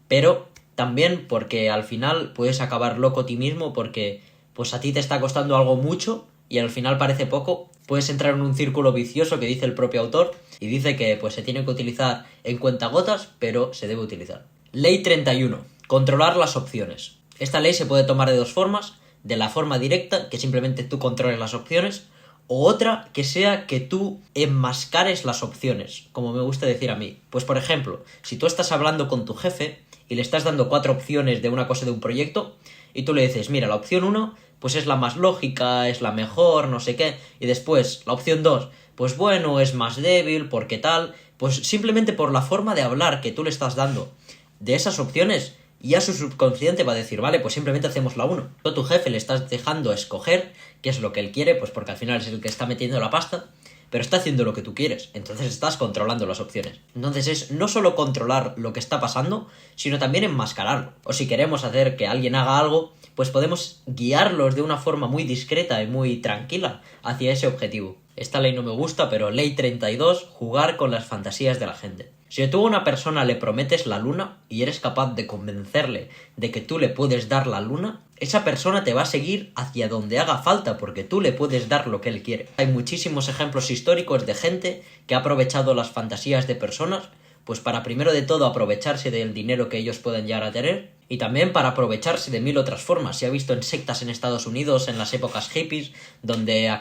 pero también porque al final puedes acabar loco a ti mismo porque pues a ti te está costando algo mucho y al final parece poco. Puedes entrar en un círculo vicioso que dice el propio autor y dice que pues se tiene que utilizar en cuentagotas, pero se debe utilizar. Ley 31. Controlar las opciones. Esta ley se puede tomar de dos formas: de la forma directa, que simplemente tú controles las opciones, o otra que sea que tú enmascares las opciones, como me gusta decir a mí. Pues por ejemplo, si tú estás hablando con tu jefe y le estás dando 4 opciones de una cosa de un proyecto y tú le dices, mira, la opción 1 pues es la más lógica, es la mejor, no sé qué, y después la opción 2 pues bueno, es más débil, porque tal, pues simplemente por la forma de hablar que tú le estás dando de esas opciones, ya su subconsciente va a decir, vale, pues simplemente hacemos la 1. Tú a tu jefe le estás dejando escoger qué es lo que él quiere, pues porque al final es el que está metiendo la pasta, pero está haciendo lo que tú quieres, entonces estás controlando las opciones. Entonces es no solo controlar lo que está pasando, sino también enmascararlo. O si queremos hacer que alguien haga algo, pues podemos guiarlos de una forma muy discreta y muy tranquila hacia ese objetivo. Esta ley no me gusta, pero ley 32, jugar con las fantasías de la gente. Si tú a una persona le prometes la luna y eres capaz de convencerle de que tú le puedes dar la luna, esa persona te va a seguir hacia donde haga falta porque tú le puedes dar lo que él quiere. Hay muchísimos ejemplos históricos de gente que ha aprovechado las fantasías de personas pues para primero de todo aprovecharse del dinero que ellos pueden llegar a tener y también para aprovecharse de 1000 otras formas. Se ha visto en sectas en Estados Unidos en las épocas hippies donde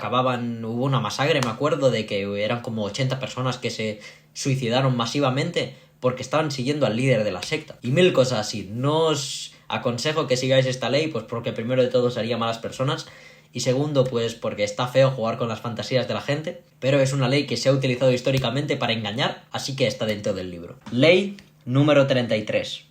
hubo una masacre, me acuerdo, de que eran como 80 personas que se suicidaron masivamente porque estaban siguiendo al líder de la secta y 1000 cosas así. No os aconsejo que sigáis esta ley pues porque primero de todo os haría malas personas y segundo pues porque está feo jugar con las fantasías de la gente, pero es una ley que se ha utilizado históricamente para engañar, así que está dentro del libro. Ley número 33.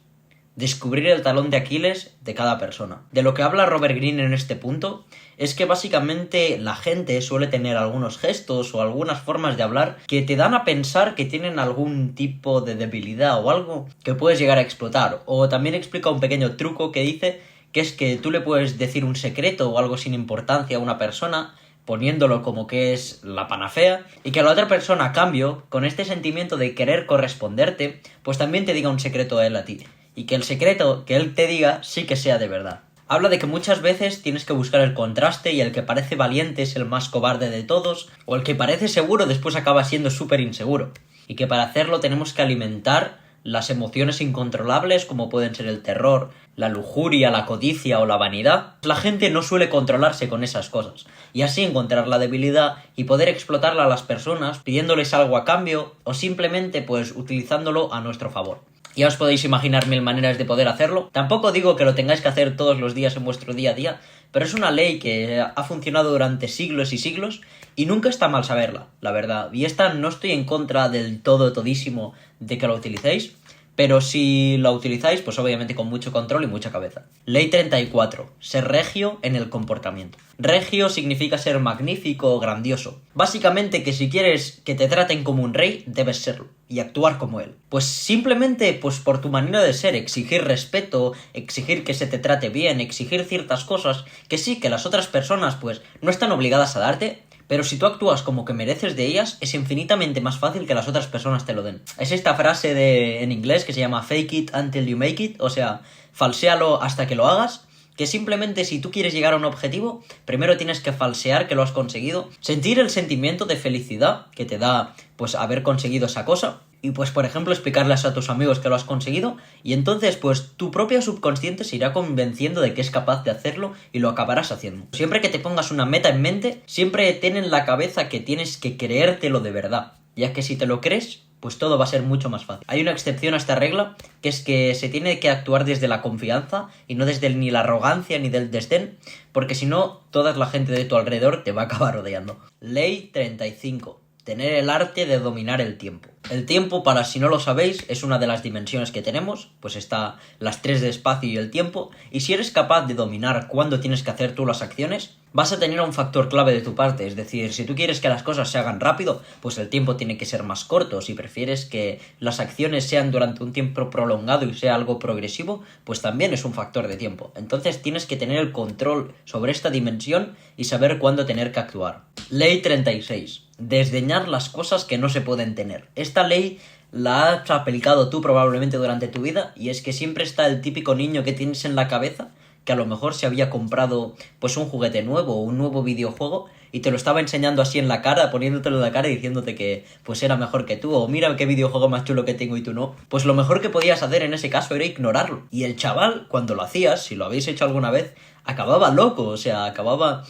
Descubrir el talón de Aquiles de cada persona. De lo que habla Robert Greene en este punto es que básicamente la gente suele tener algunos gestos o algunas formas de hablar que te dan a pensar que tienen algún tipo de debilidad o algo que puedes llegar a explotar. O también explica un pequeño truco que dice que es que tú le puedes decir un secreto o algo sin importancia a una persona poniéndolo como que es la panacea y que la otra persona a cambio, con este sentimiento de querer corresponderte, pues también te diga un secreto a él a ti. Y que el secreto que él te diga sí que sea de verdad. Habla de que muchas veces tienes que buscar el contraste y el que parece valiente es el más cobarde de todos, o el que parece seguro después acaba siendo súper inseguro. y que para hacerlo tenemos que alimentar las emociones incontrolables como pueden ser el terror, la lujuria, la codicia o la vanidad. La gente no suele controlarse con esas cosas y así encontrar la debilidad y poder explotarla a las personas pidiéndoles algo a cambio o simplemente pues utilizándolo a nuestro favor. Ya os podéis imaginar mil maneras de poder hacerlo. Tampoco digo que lo tengáis que hacer todos los días en vuestro día a día, pero es una ley que ha funcionado durante siglos y siglos y nunca está mal saberla, la verdad. Y esta no estoy en contra del todísimo de que la utilicéis, pero si la utilizáis, pues obviamente con mucho control y mucha cabeza. Ley 34. Ser regio en el comportamiento. Regio significa ser magnífico o grandioso. Básicamente que si quieres que te traten como un rey, debes serlo y actuar como él. Pues simplemente pues por tu manera de ser, exigir respeto, exigir que se te trate bien, exigir ciertas cosas que sí, que las otras personas pues no están obligadas a darte, pero si tú actúas como que mereces de ellas, es infinitamente más fácil que las otras personas te lo den. Es esta frase en inglés que se llama fake it until you make it, o sea, falséalo hasta que lo hagas, que simplemente si tú quieres llegar a un objetivo, primero tienes que falsear que lo has conseguido, sentir el sentimiento de felicidad que te da pues haber conseguido esa cosa, y pues por ejemplo explicarles a tus amigos que lo has conseguido, y entonces pues tu propio subconsciente se irá convenciendo de que es capaz de hacerlo y lo acabarás haciendo. Siempre que te pongas una meta en mente, siempre ten en la cabeza que tienes que creértelo de verdad, ya que si te lo crees, pues todo va a ser mucho más fácil. Hay una excepción a esta regla, que es que se tiene que actuar desde la confianza y no desde ni la arrogancia ni del desdén, porque si no, toda la gente de tu alrededor te va a acabar odiando. Ley 35. Tener el arte de dominar el tiempo. El tiempo, para si no lo sabéis, es una de las dimensiones que tenemos, pues está las 3 de espacio y el tiempo, y si eres capaz de dominar cuándo tienes que hacer tú las acciones, vas a tener un factor clave de tu parte, es decir, si tú quieres que las cosas se hagan rápido, pues el tiempo tiene que ser más corto, si prefieres que las acciones sean durante un tiempo prolongado y sea algo progresivo, pues también es un factor de tiempo. Entonces tienes que tener el control sobre esta dimensión y saber cuándo tener que actuar. Ley 36. Desdeñar las cosas que no se pueden tener. Esta ley la has aplicado tú probablemente durante tu vida y es que siempre está el típico niño que tienes en la cabeza que a lo mejor se había comprado pues un juguete nuevo o un nuevo videojuego y te lo estaba enseñando así en la cara, poniéndotelo en la cara y diciéndote que pues era mejor que tú o mira qué videojuego más chulo que tengo y tú no. Pues lo mejor que podías hacer en ese caso era ignorarlo. Y el chaval, cuando lo hacías, si lo habéis hecho alguna vez, acababa loco, o sea, acababa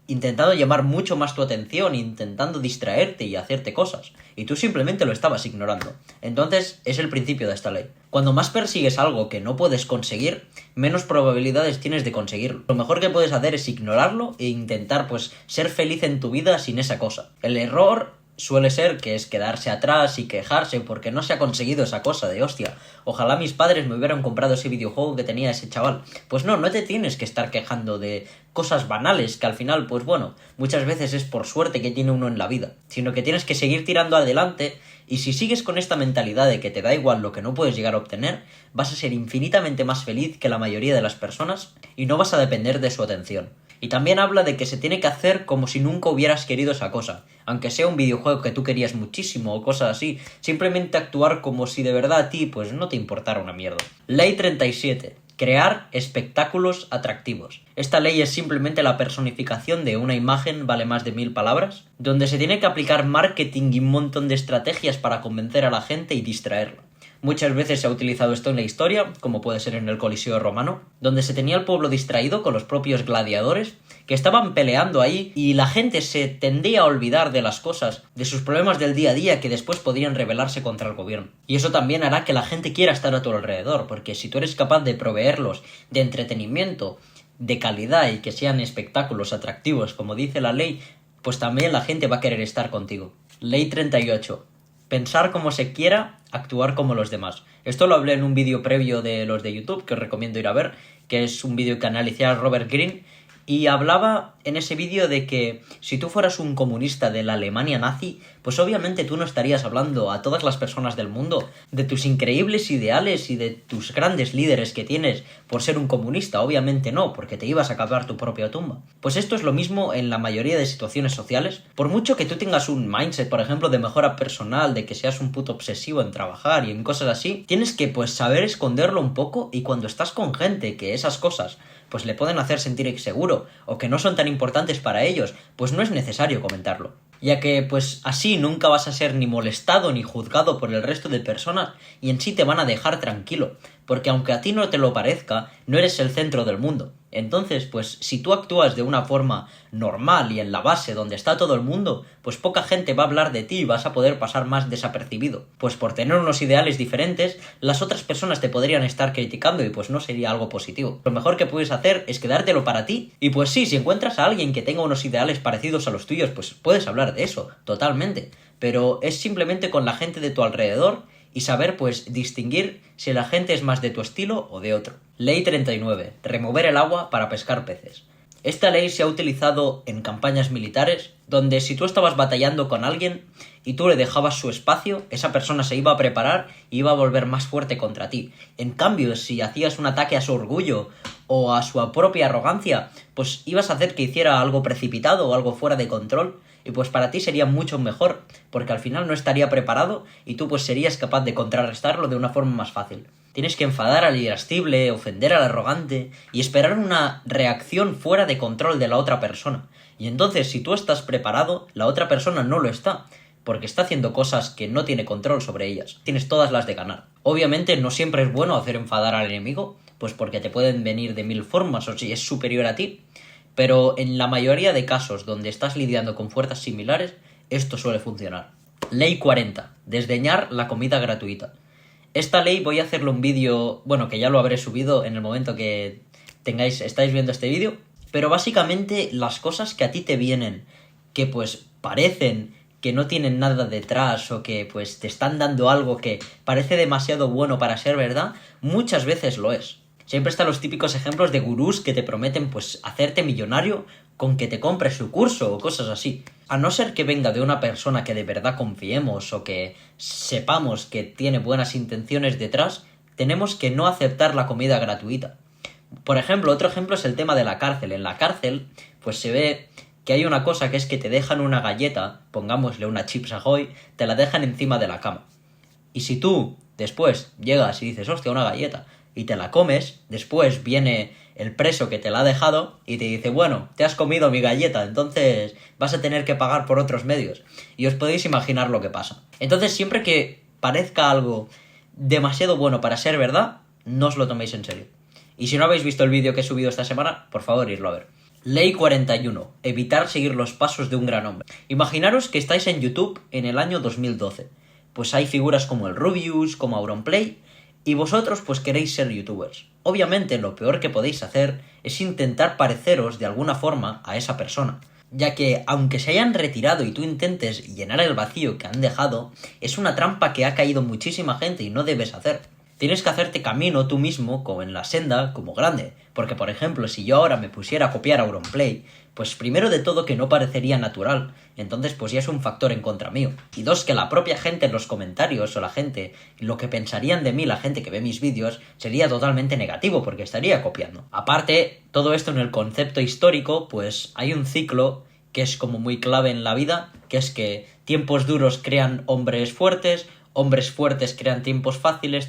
intentando llamar mucho más tu atención, intentando distraerte y hacerte cosas, y tú simplemente lo estabas ignorando. Entonces es el principio de esta ley. Cuando más persigues algo que no puedes conseguir, menos probabilidades tienes de conseguirlo. Lo mejor que puedes hacer es ignorarlo e intentar pues ser feliz en tu vida sin esa cosa. El error suele ser que es quedarse atrás y quejarse porque no se ha conseguido esa cosa de hostia, ojalá mis padres me hubieran comprado ese videojuego que tenía ese chaval. Pues no te tienes que estar quejando de cosas banales que al final, pues bueno, muchas veces es por suerte que tiene uno en la vida, sino que tienes que seguir tirando adelante y si sigues con esta mentalidad de que te da igual lo que no puedes llegar a obtener, vas a ser infinitamente más feliz que la mayoría de las personas y no vas a depender de su atención. Y también habla de que se tiene que hacer como si nunca hubieras querido esa cosa, aunque sea un videojuego que tú querías muchísimo o cosas así, simplemente actuar como si de verdad a ti pues no te importara una mierda. Ley 37. Crear espectáculos atractivos. Esta ley es simplemente la personificación de una imagen vale más de 1000 palabras, donde se tiene que aplicar marketing y un montón de estrategias para convencer a la gente y distraerla. Muchas veces se ha utilizado esto en la historia, como puede ser en el Coliseo romano, donde se tenía al pueblo distraído con los propios gladiadores, que estaban peleando ahí y la gente se tendía a olvidar de las cosas, de sus problemas del día a día que después podrían rebelarse contra el gobierno. Y eso también hará que la gente quiera estar a tu alrededor, porque si tú eres capaz de proveerlos de entretenimiento, de calidad y que sean espectáculos atractivos, como dice la ley, pues también la gente va a querer estar contigo. Ley 38. Pensar como se quiera, actuar como los demás. Esto lo hablé en un vídeo previo de los de YouTube, que os recomiendo ir a ver, que es un vídeo que analizaba Robert Greene, y hablaba en ese vídeo de que si tú fueras un comunista de la Alemania nazi, pues obviamente tú no estarías hablando a todas las personas del mundo de tus increíbles ideales y de tus grandes líderes que tienes por ser un comunista, obviamente no, porque te ibas a cavar tu propia tumba. Pues esto es lo mismo en la mayoría de situaciones sociales. Por mucho que tú tengas un mindset, por ejemplo, de mejora personal, de que seas un puto obsesivo en trabajar y en cosas así, tienes que pues saber esconderlo un poco y cuando estás con gente que esas cosas pues le pueden hacer sentir inseguro o que no son tan importantes para ellos, pues no es necesario comentarlo. ya que pues así nunca vas a ser ni molestado ni juzgado por el resto de personas y en sí te van a dejar tranquilo, porque aunque a ti no te lo parezca, no eres el centro del mundo. Entonces, pues si tú actúas de una forma normal y en la base donde está todo el mundo, pues poca gente va a hablar de ti y vas a poder pasar más desapercibido. Pues por tener unos ideales diferentes, las otras personas te podrían estar criticando y pues no sería algo positivo. Lo mejor que puedes hacer es quedártelo para ti y pues sí, si encuentras a alguien que tenga unos ideales parecidos a los tuyos, pues puedes hablar de eso, totalmente. Pero es simplemente con la gente de tu alrededor y saber pues distinguir si la gente es más de tu estilo o de otro. Ley 39. Remover el agua para pescar peces. Esta ley se ha utilizado en campañas militares, donde si tú estabas batallando con alguien y tú le dejabas su espacio, esa persona se iba a preparar y iba a volver más fuerte contra ti. En cambio, si hacías un ataque a su orgullo o a su propia arrogancia, pues ibas a hacer que hiciera algo precipitado o algo fuera de control, y pues para ti sería mucho mejor, porque al final no estaría preparado y tú pues serías capaz de contrarrestarlo de una forma más fácil. Tienes que enfadar al irascible, ofender al arrogante y esperar una reacción fuera de control de la otra persona. Y entonces, si tú estás preparado, la otra persona no lo está, porque está haciendo cosas que no tiene control sobre ellas. Tienes todas las de ganar. Obviamente no siempre es bueno hacer enfadar al enemigo, pues porque te pueden venir de 1000 formas o si es superior a ti, pero en la mayoría de casos donde estás lidiando con fuerzas similares, esto suele funcionar. Ley 40. Desdeñar la comida gratuita. Esta ley voy a hacerle un vídeo, bueno, que ya lo habré subido en el momento que estáis viendo este vídeo, pero básicamente las cosas que a ti te vienen, que pues parecen que no tienen nada detrás o que pues te están dando algo que parece demasiado bueno para ser verdad, muchas veces lo es. Siempre están los típicos ejemplos de gurús que te prometen pues hacerte millonario con que te compres su curso o cosas así. A no ser que venga de una persona que de verdad confiemos o que sepamos que tiene buenas intenciones detrás, tenemos que no aceptar la comida gratuita. Por ejemplo, otro ejemplo es el tema de la cárcel. En la cárcel pues se ve que hay una cosa que es que te dejan una galleta, pongámosle una Chips Ahoy, te la dejan encima de la cama. Y si tú después llegas y dices, hostia, una galleta, y te la comes, después viene el preso que te la ha dejado y te dice, bueno, te has comido mi galleta, entonces vas a tener que pagar por otros medios. Y os podéis imaginar lo que pasa. Entonces, siempre que parezca algo demasiado bueno para ser verdad, no os lo toméis en serio. Y si no habéis visto el vídeo que he subido esta semana, por favor, irlo a ver. Ley 41. Evitar seguir los pasos de un gran hombre. Imaginaros que estáis en YouTube en el año 2012. Pues hay figuras como el Rubius, como Auronplay, y vosotros pues queréis ser youtubers. Obviamente lo peor que podéis hacer es intentar pareceros de alguna forma a esa persona, ya que aunque se hayan retirado y tú intentes llenar el vacío que han dejado, es una trampa que ha caído muchísima gente y no debes hacer. Tienes que hacerte camino tú mismo, como en la senda, como grande. Porque, por ejemplo, si yo ahora me pusiera a copiar a Auronplay, pues primero de todo que no parecería natural, entonces pues ya es un factor en contra mío. Y dos, que la propia gente en los comentarios o la gente, lo que pensarían de mí, la gente que ve mis vídeos, sería totalmente negativo porque estaría copiando. Aparte, todo esto en el concepto histórico, pues hay un ciclo que es como muy clave en la vida, que es que tiempos duros crean hombres fuertes crean tiempos fáciles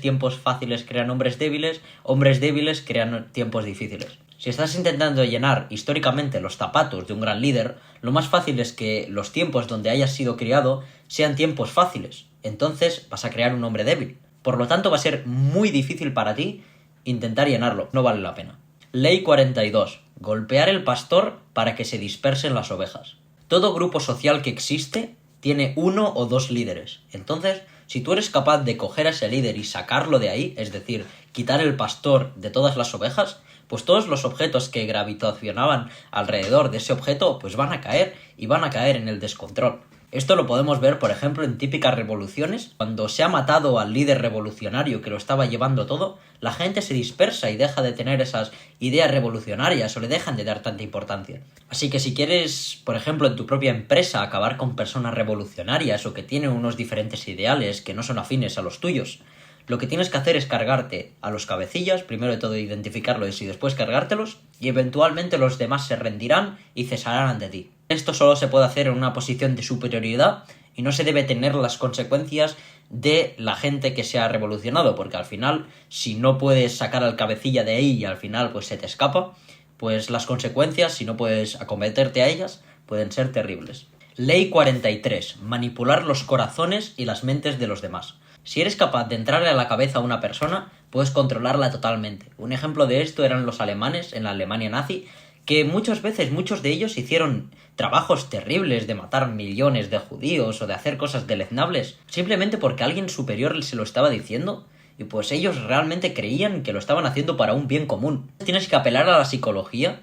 crean hombres débiles crean tiempos difíciles. Si estás intentando llenar históricamente los zapatos de un gran líder, lo más fácil es que los tiempos donde hayas sido criado sean tiempos fáciles. Entonces vas a crear un hombre débil. Por lo tanto va a ser muy difícil para ti intentar llenarlo. No vale la pena. Ley 42. Golpear el pastor para que se dispersen las ovejas. Todo grupo social que existe tiene uno o dos líderes. Entonces, si tú eres capaz de coger a ese líder y sacarlo de ahí, es decir, quitar el pastor de todas las ovejas, pues todos los objetos que gravitacionaban alrededor de ese objeto pues van a caer y van a caer en el descontrol. Esto lo podemos ver, por ejemplo, en típicas revoluciones. Cuando se ha matado al líder revolucionario que lo estaba llevando todo, la gente se dispersa y deja de tener esas ideas revolucionarias o le dejan de dar tanta importancia. Así que si quieres, por ejemplo, en tu propia empresa acabar con personas revolucionarias o que tienen unos diferentes ideales que no son afines a los tuyos, lo que tienes que hacer es cargarte a los cabecillas, primero de todo identificarlos y después cargártelos, y eventualmente los demás se rendirán y cesarán ante ti. Esto solo se puede hacer en una posición de superioridad y no se debe tener las consecuencias de la gente que se ha revolucionado, porque al final, si no puedes sacar al cabecilla de ahí y al final pues se te escapa, pues las consecuencias, si no puedes acometerte a ellas, pueden ser terribles. Ley 43. Manipular los corazones y las mentes de los demás. Si eres capaz de entrarle a la cabeza a una persona, puedes controlarla totalmente. Un ejemplo de esto eran los alemanes en la Alemania nazi, que muchas veces muchos de ellos hicieron trabajos terribles de matar millones de judíos o de hacer cosas deleznables, simplemente porque alguien superior se lo estaba diciendo, y pues ellos realmente creían que lo estaban haciendo para un bien común. Tienes que apelar a la psicología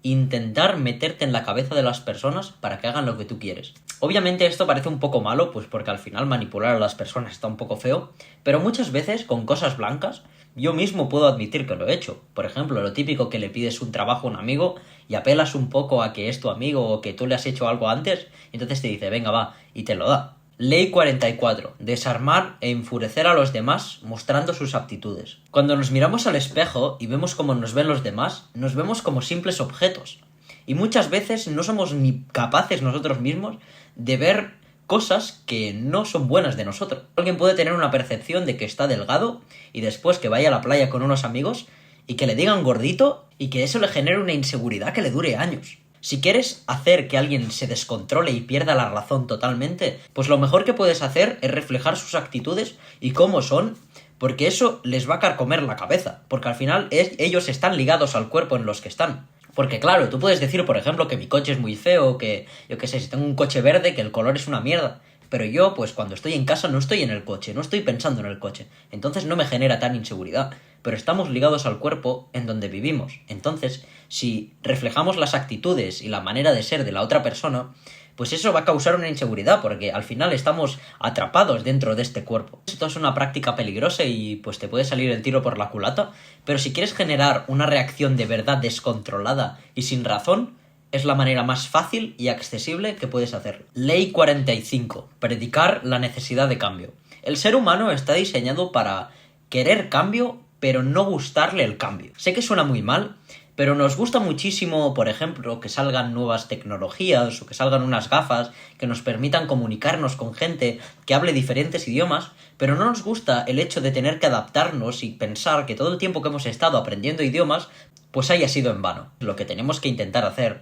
e intentar meterte en la cabeza de las personas para que hagan lo que tú quieres. Obviamente esto parece un poco malo, pues porque al final manipular a las personas está un poco feo, pero muchas veces con cosas blancas yo mismo puedo admitir que lo he hecho. Por ejemplo, lo típico que le pides un trabajo a un amigo y apelas un poco a que es tu amigo o que tú le has hecho algo antes, y entonces te dice, venga va, y te lo da. Ley 44. Desarmar e enfurecer a los demás mostrando sus aptitudes. Cuando nos miramos al espejo y vemos cómo nos ven los demás, nos vemos como simples objetos. Y muchas veces no somos ni capaces nosotros mismos de ver cosas que no son buenas de nosotros. Alguien puede tener una percepción de que está delgado y después que vaya a la playa con unos amigos y que le digan gordito y que eso le genere una inseguridad que le dure años. Si quieres hacer que alguien se descontrole y pierda la razón totalmente, pues lo mejor que puedes hacer es reflejar sus actitudes y cómo son, porque eso les va a carcomer la cabeza, porque al final ellos están ligados al cuerpo en los que están. Porque claro, tú puedes decir, por ejemplo, que mi coche es muy feo, que yo qué sé, si tengo un coche verde, que el color es una mierda. Pero yo, pues cuando estoy en casa no estoy en el coche, no estoy pensando en el coche. Entonces no me genera tan inseguridad. Pero estamos ligados al cuerpo en donde vivimos. Entonces, si reflejamos las actitudes y la manera de ser de la otra persona, pues eso va a causar una inseguridad, porque al final estamos atrapados dentro de este cuerpo. Esto es una práctica peligrosa y pues te puede salir el tiro por la culata, pero si quieres generar una reacción de verdad descontrolada y sin razón, es la manera más fácil y accesible que puedes hacerlo. Ley 45. Predicar la necesidad de cambio. El ser humano está diseñado para querer cambio, pero no gustarle el cambio. Sé que suena muy mal, pero nos gusta muchísimo, por ejemplo, que salgan nuevas tecnologías o que salgan unas gafas que nos permitan comunicarnos con gente que hable diferentes idiomas, pero no nos gusta el hecho de tener que adaptarnos y pensar que todo el tiempo que hemos estado aprendiendo idiomas pues haya sido en vano. Lo que tenemos que intentar hacer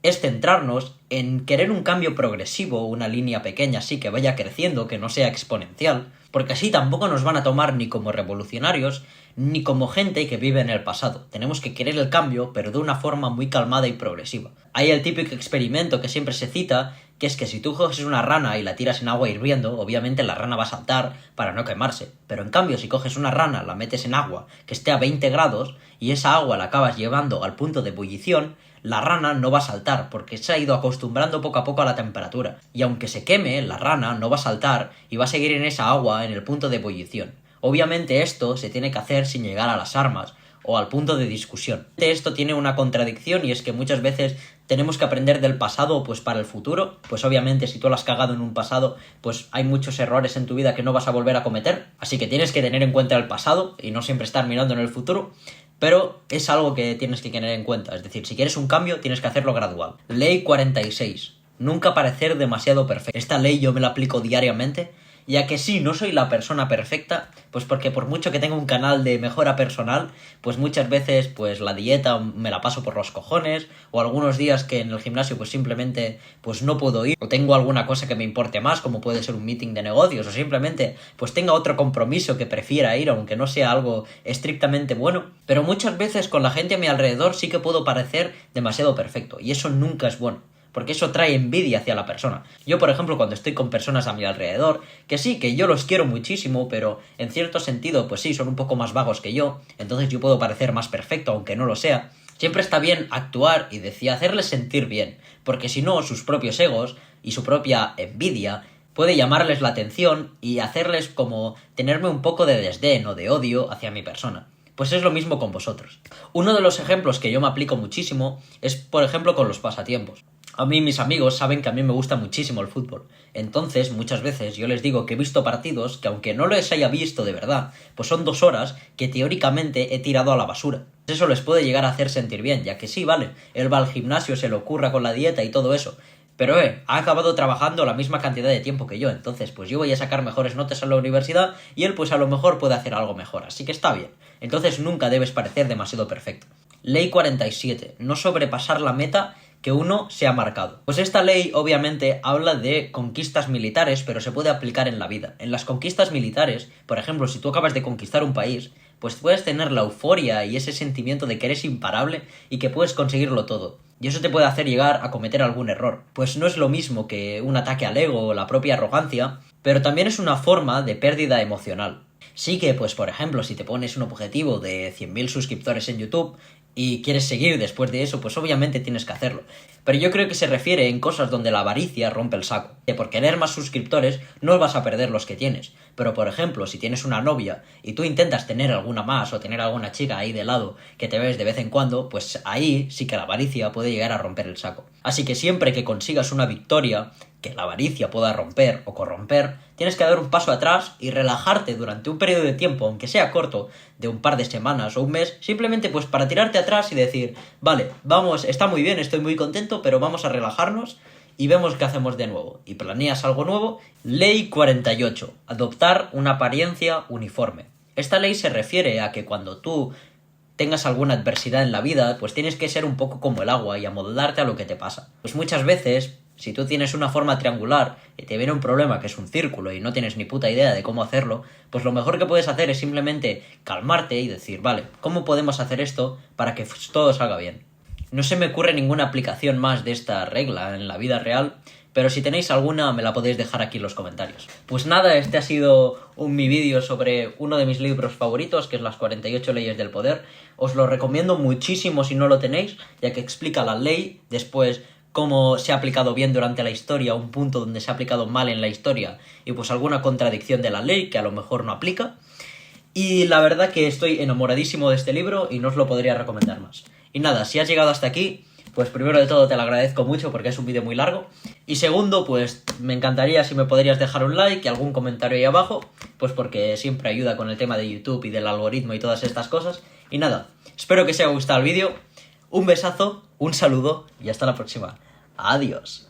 es centrarnos en querer un cambio progresivo, una línea pequeña así que vaya creciendo, que no sea exponencial, porque así tampoco nos van a tomar ni como revolucionarios ni como gente que vive en el pasado. Tenemos que querer el cambio, pero de una forma muy calmada y progresiva. Hay el típico experimento que siempre se cita, que es que si tú coges una rana y la tiras en agua hirviendo, obviamente la rana va a saltar para no quemarse. Pero en cambio, si coges una rana, la metes en agua que esté a 20 grados y esa agua la acabas llevando al punto de ebullición, la rana no va a saltar porque se ha ido acostumbrando poco a poco a la temperatura. Y aunque se queme, la rana no va a saltar y va a seguir en esa agua en el punto de ebullición. Obviamente esto se tiene que hacer sin llegar a las armas o al punto de discusión. Esto tiene una contradicción y es que muchas veces tenemos que aprender del pasado pues para el futuro. Pues obviamente si tú lo has cagado en un pasado, pues hay muchos errores en tu vida que no vas a volver a cometer. Así que tienes que tener en cuenta el pasado y no siempre estar mirando en el futuro. Pero es algo que tienes que tener en cuenta. Es decir, si quieres un cambio, tienes que hacerlo gradual. Ley 46. Nunca parecer demasiado perfecto. Esta ley yo me la aplico diariamente, ya que sí, no soy la persona perfecta, pues porque por mucho que tenga un canal de mejora personal, pues muchas veces pues la dieta me la paso por los cojones, o algunos días que en el gimnasio pues simplemente pues no puedo ir, o tengo alguna cosa que me importe más, como puede ser un meeting de negocios, o simplemente pues tenga otro compromiso que prefiera ir, aunque no sea algo estrictamente bueno, pero muchas veces con la gente a mi alrededor sí que puedo parecer demasiado perfecto, y eso nunca es bueno. Porque eso trae envidia hacia la persona. Yo, por ejemplo, cuando estoy con personas a mi alrededor, que sí, que yo los quiero muchísimo, pero en cierto sentido, pues sí, son un poco más vagos que yo, entonces yo puedo parecer más perfecto, aunque no lo sea. Siempre está bien actuar y hacerles sentir bien, porque si no, sus propios egos y su propia envidia puede llamarles la atención y hacerles como tenerme un poco de desdén o de odio hacia mi persona. Pues es lo mismo con vosotros. Uno de los ejemplos que yo me aplico muchísimo es, por ejemplo, con los pasatiempos. A mí mis amigos saben que a mí me gusta muchísimo el fútbol. Entonces, muchas veces yo les digo que he visto partidos que aunque no les haya visto de verdad, pues son 2 horas que teóricamente he tirado a la basura. Eso les puede llegar a hacer sentir bien, ya que sí, vale, él va al gimnasio, se le ocurra con la dieta y todo eso. Pero ha acabado trabajando la misma cantidad de tiempo que yo, entonces pues yo voy a sacar mejores notas en la universidad y él pues a lo mejor puede hacer algo mejor, así que está bien. Entonces nunca debes parecer demasiado perfecto. Ley 47. No sobrepasar la meta que uno se ha marcado. Pues esta ley obviamente habla de conquistas militares, pero se puede aplicar en la vida. En las conquistas militares, por ejemplo, si tú acabas de conquistar un país, pues puedes tener la euforia y ese sentimiento de que eres imparable y que puedes conseguirlo todo. Y eso te puede hacer llegar a cometer algún error. Pues no es lo mismo que un ataque al ego o la propia arrogancia, pero también es una forma de pérdida emocional. Sí que, pues por ejemplo, si te pones un objetivo de 100.000 suscriptores en YouTube y quieres seguir después de eso, pues obviamente tienes que hacerlo. Pero yo creo que se refiere en cosas donde la avaricia rompe el saco. Que por querer más suscriptores no vas a perder los que tienes. Pero por ejemplo, si tienes una novia y tú intentas tener alguna más o tener alguna chica ahí de lado que te ves de vez en cuando, pues ahí sí que la avaricia puede llegar a romper el saco. Así que siempre que consigas una victoria que la avaricia pueda romper o corromper, tienes que dar un paso atrás y relajarte durante un periodo de tiempo, aunque sea corto, de un par de semanas o un mes, simplemente pues para tirarte atrás y decir, vale, vamos, está muy bien, estoy muy contento, pero vamos a relajarnos y vemos qué hacemos de nuevo. Y planeas algo nuevo. Ley 48. Adoptar una apariencia uniforme. Esta ley se refiere a que cuando tú tengas alguna adversidad en la vida, pues tienes que ser un poco como el agua y amoldarte a lo que te pasa. Pues muchas veces, si tú tienes una forma triangular y te viene un problema que es un círculo y no tienes ni puta idea de cómo hacerlo, pues lo mejor que puedes hacer es simplemente calmarte y decir, vale, ¿cómo podemos hacer esto para que todo salga bien? No se me ocurre ninguna aplicación más de esta regla en la vida real, pero si tenéis alguna me la podéis dejar aquí en los comentarios. Pues nada, este ha sido mi vídeo sobre uno de mis libros favoritos, que es Las 48 leyes del poder. Os lo recomiendo muchísimo si no lo tenéis, ya que explica la ley, después cómo se ha aplicado bien durante la historia, un punto donde se ha aplicado mal en la historia, y pues alguna contradicción de la ley que a lo mejor no aplica. Y la verdad que estoy enamoradísimo de este libro y no os lo podría recomendar más. Y nada, si has llegado hasta aquí, pues primero de todo te lo agradezco mucho porque es un vídeo muy largo. Y segundo, pues me encantaría si me podrías dejar un like y algún comentario ahí abajo, pues porque siempre ayuda con el tema de YouTube y del algoritmo y todas estas cosas. Y nada, espero que os haya gustado el vídeo. Un besazo, un saludo y hasta la próxima. Adiós.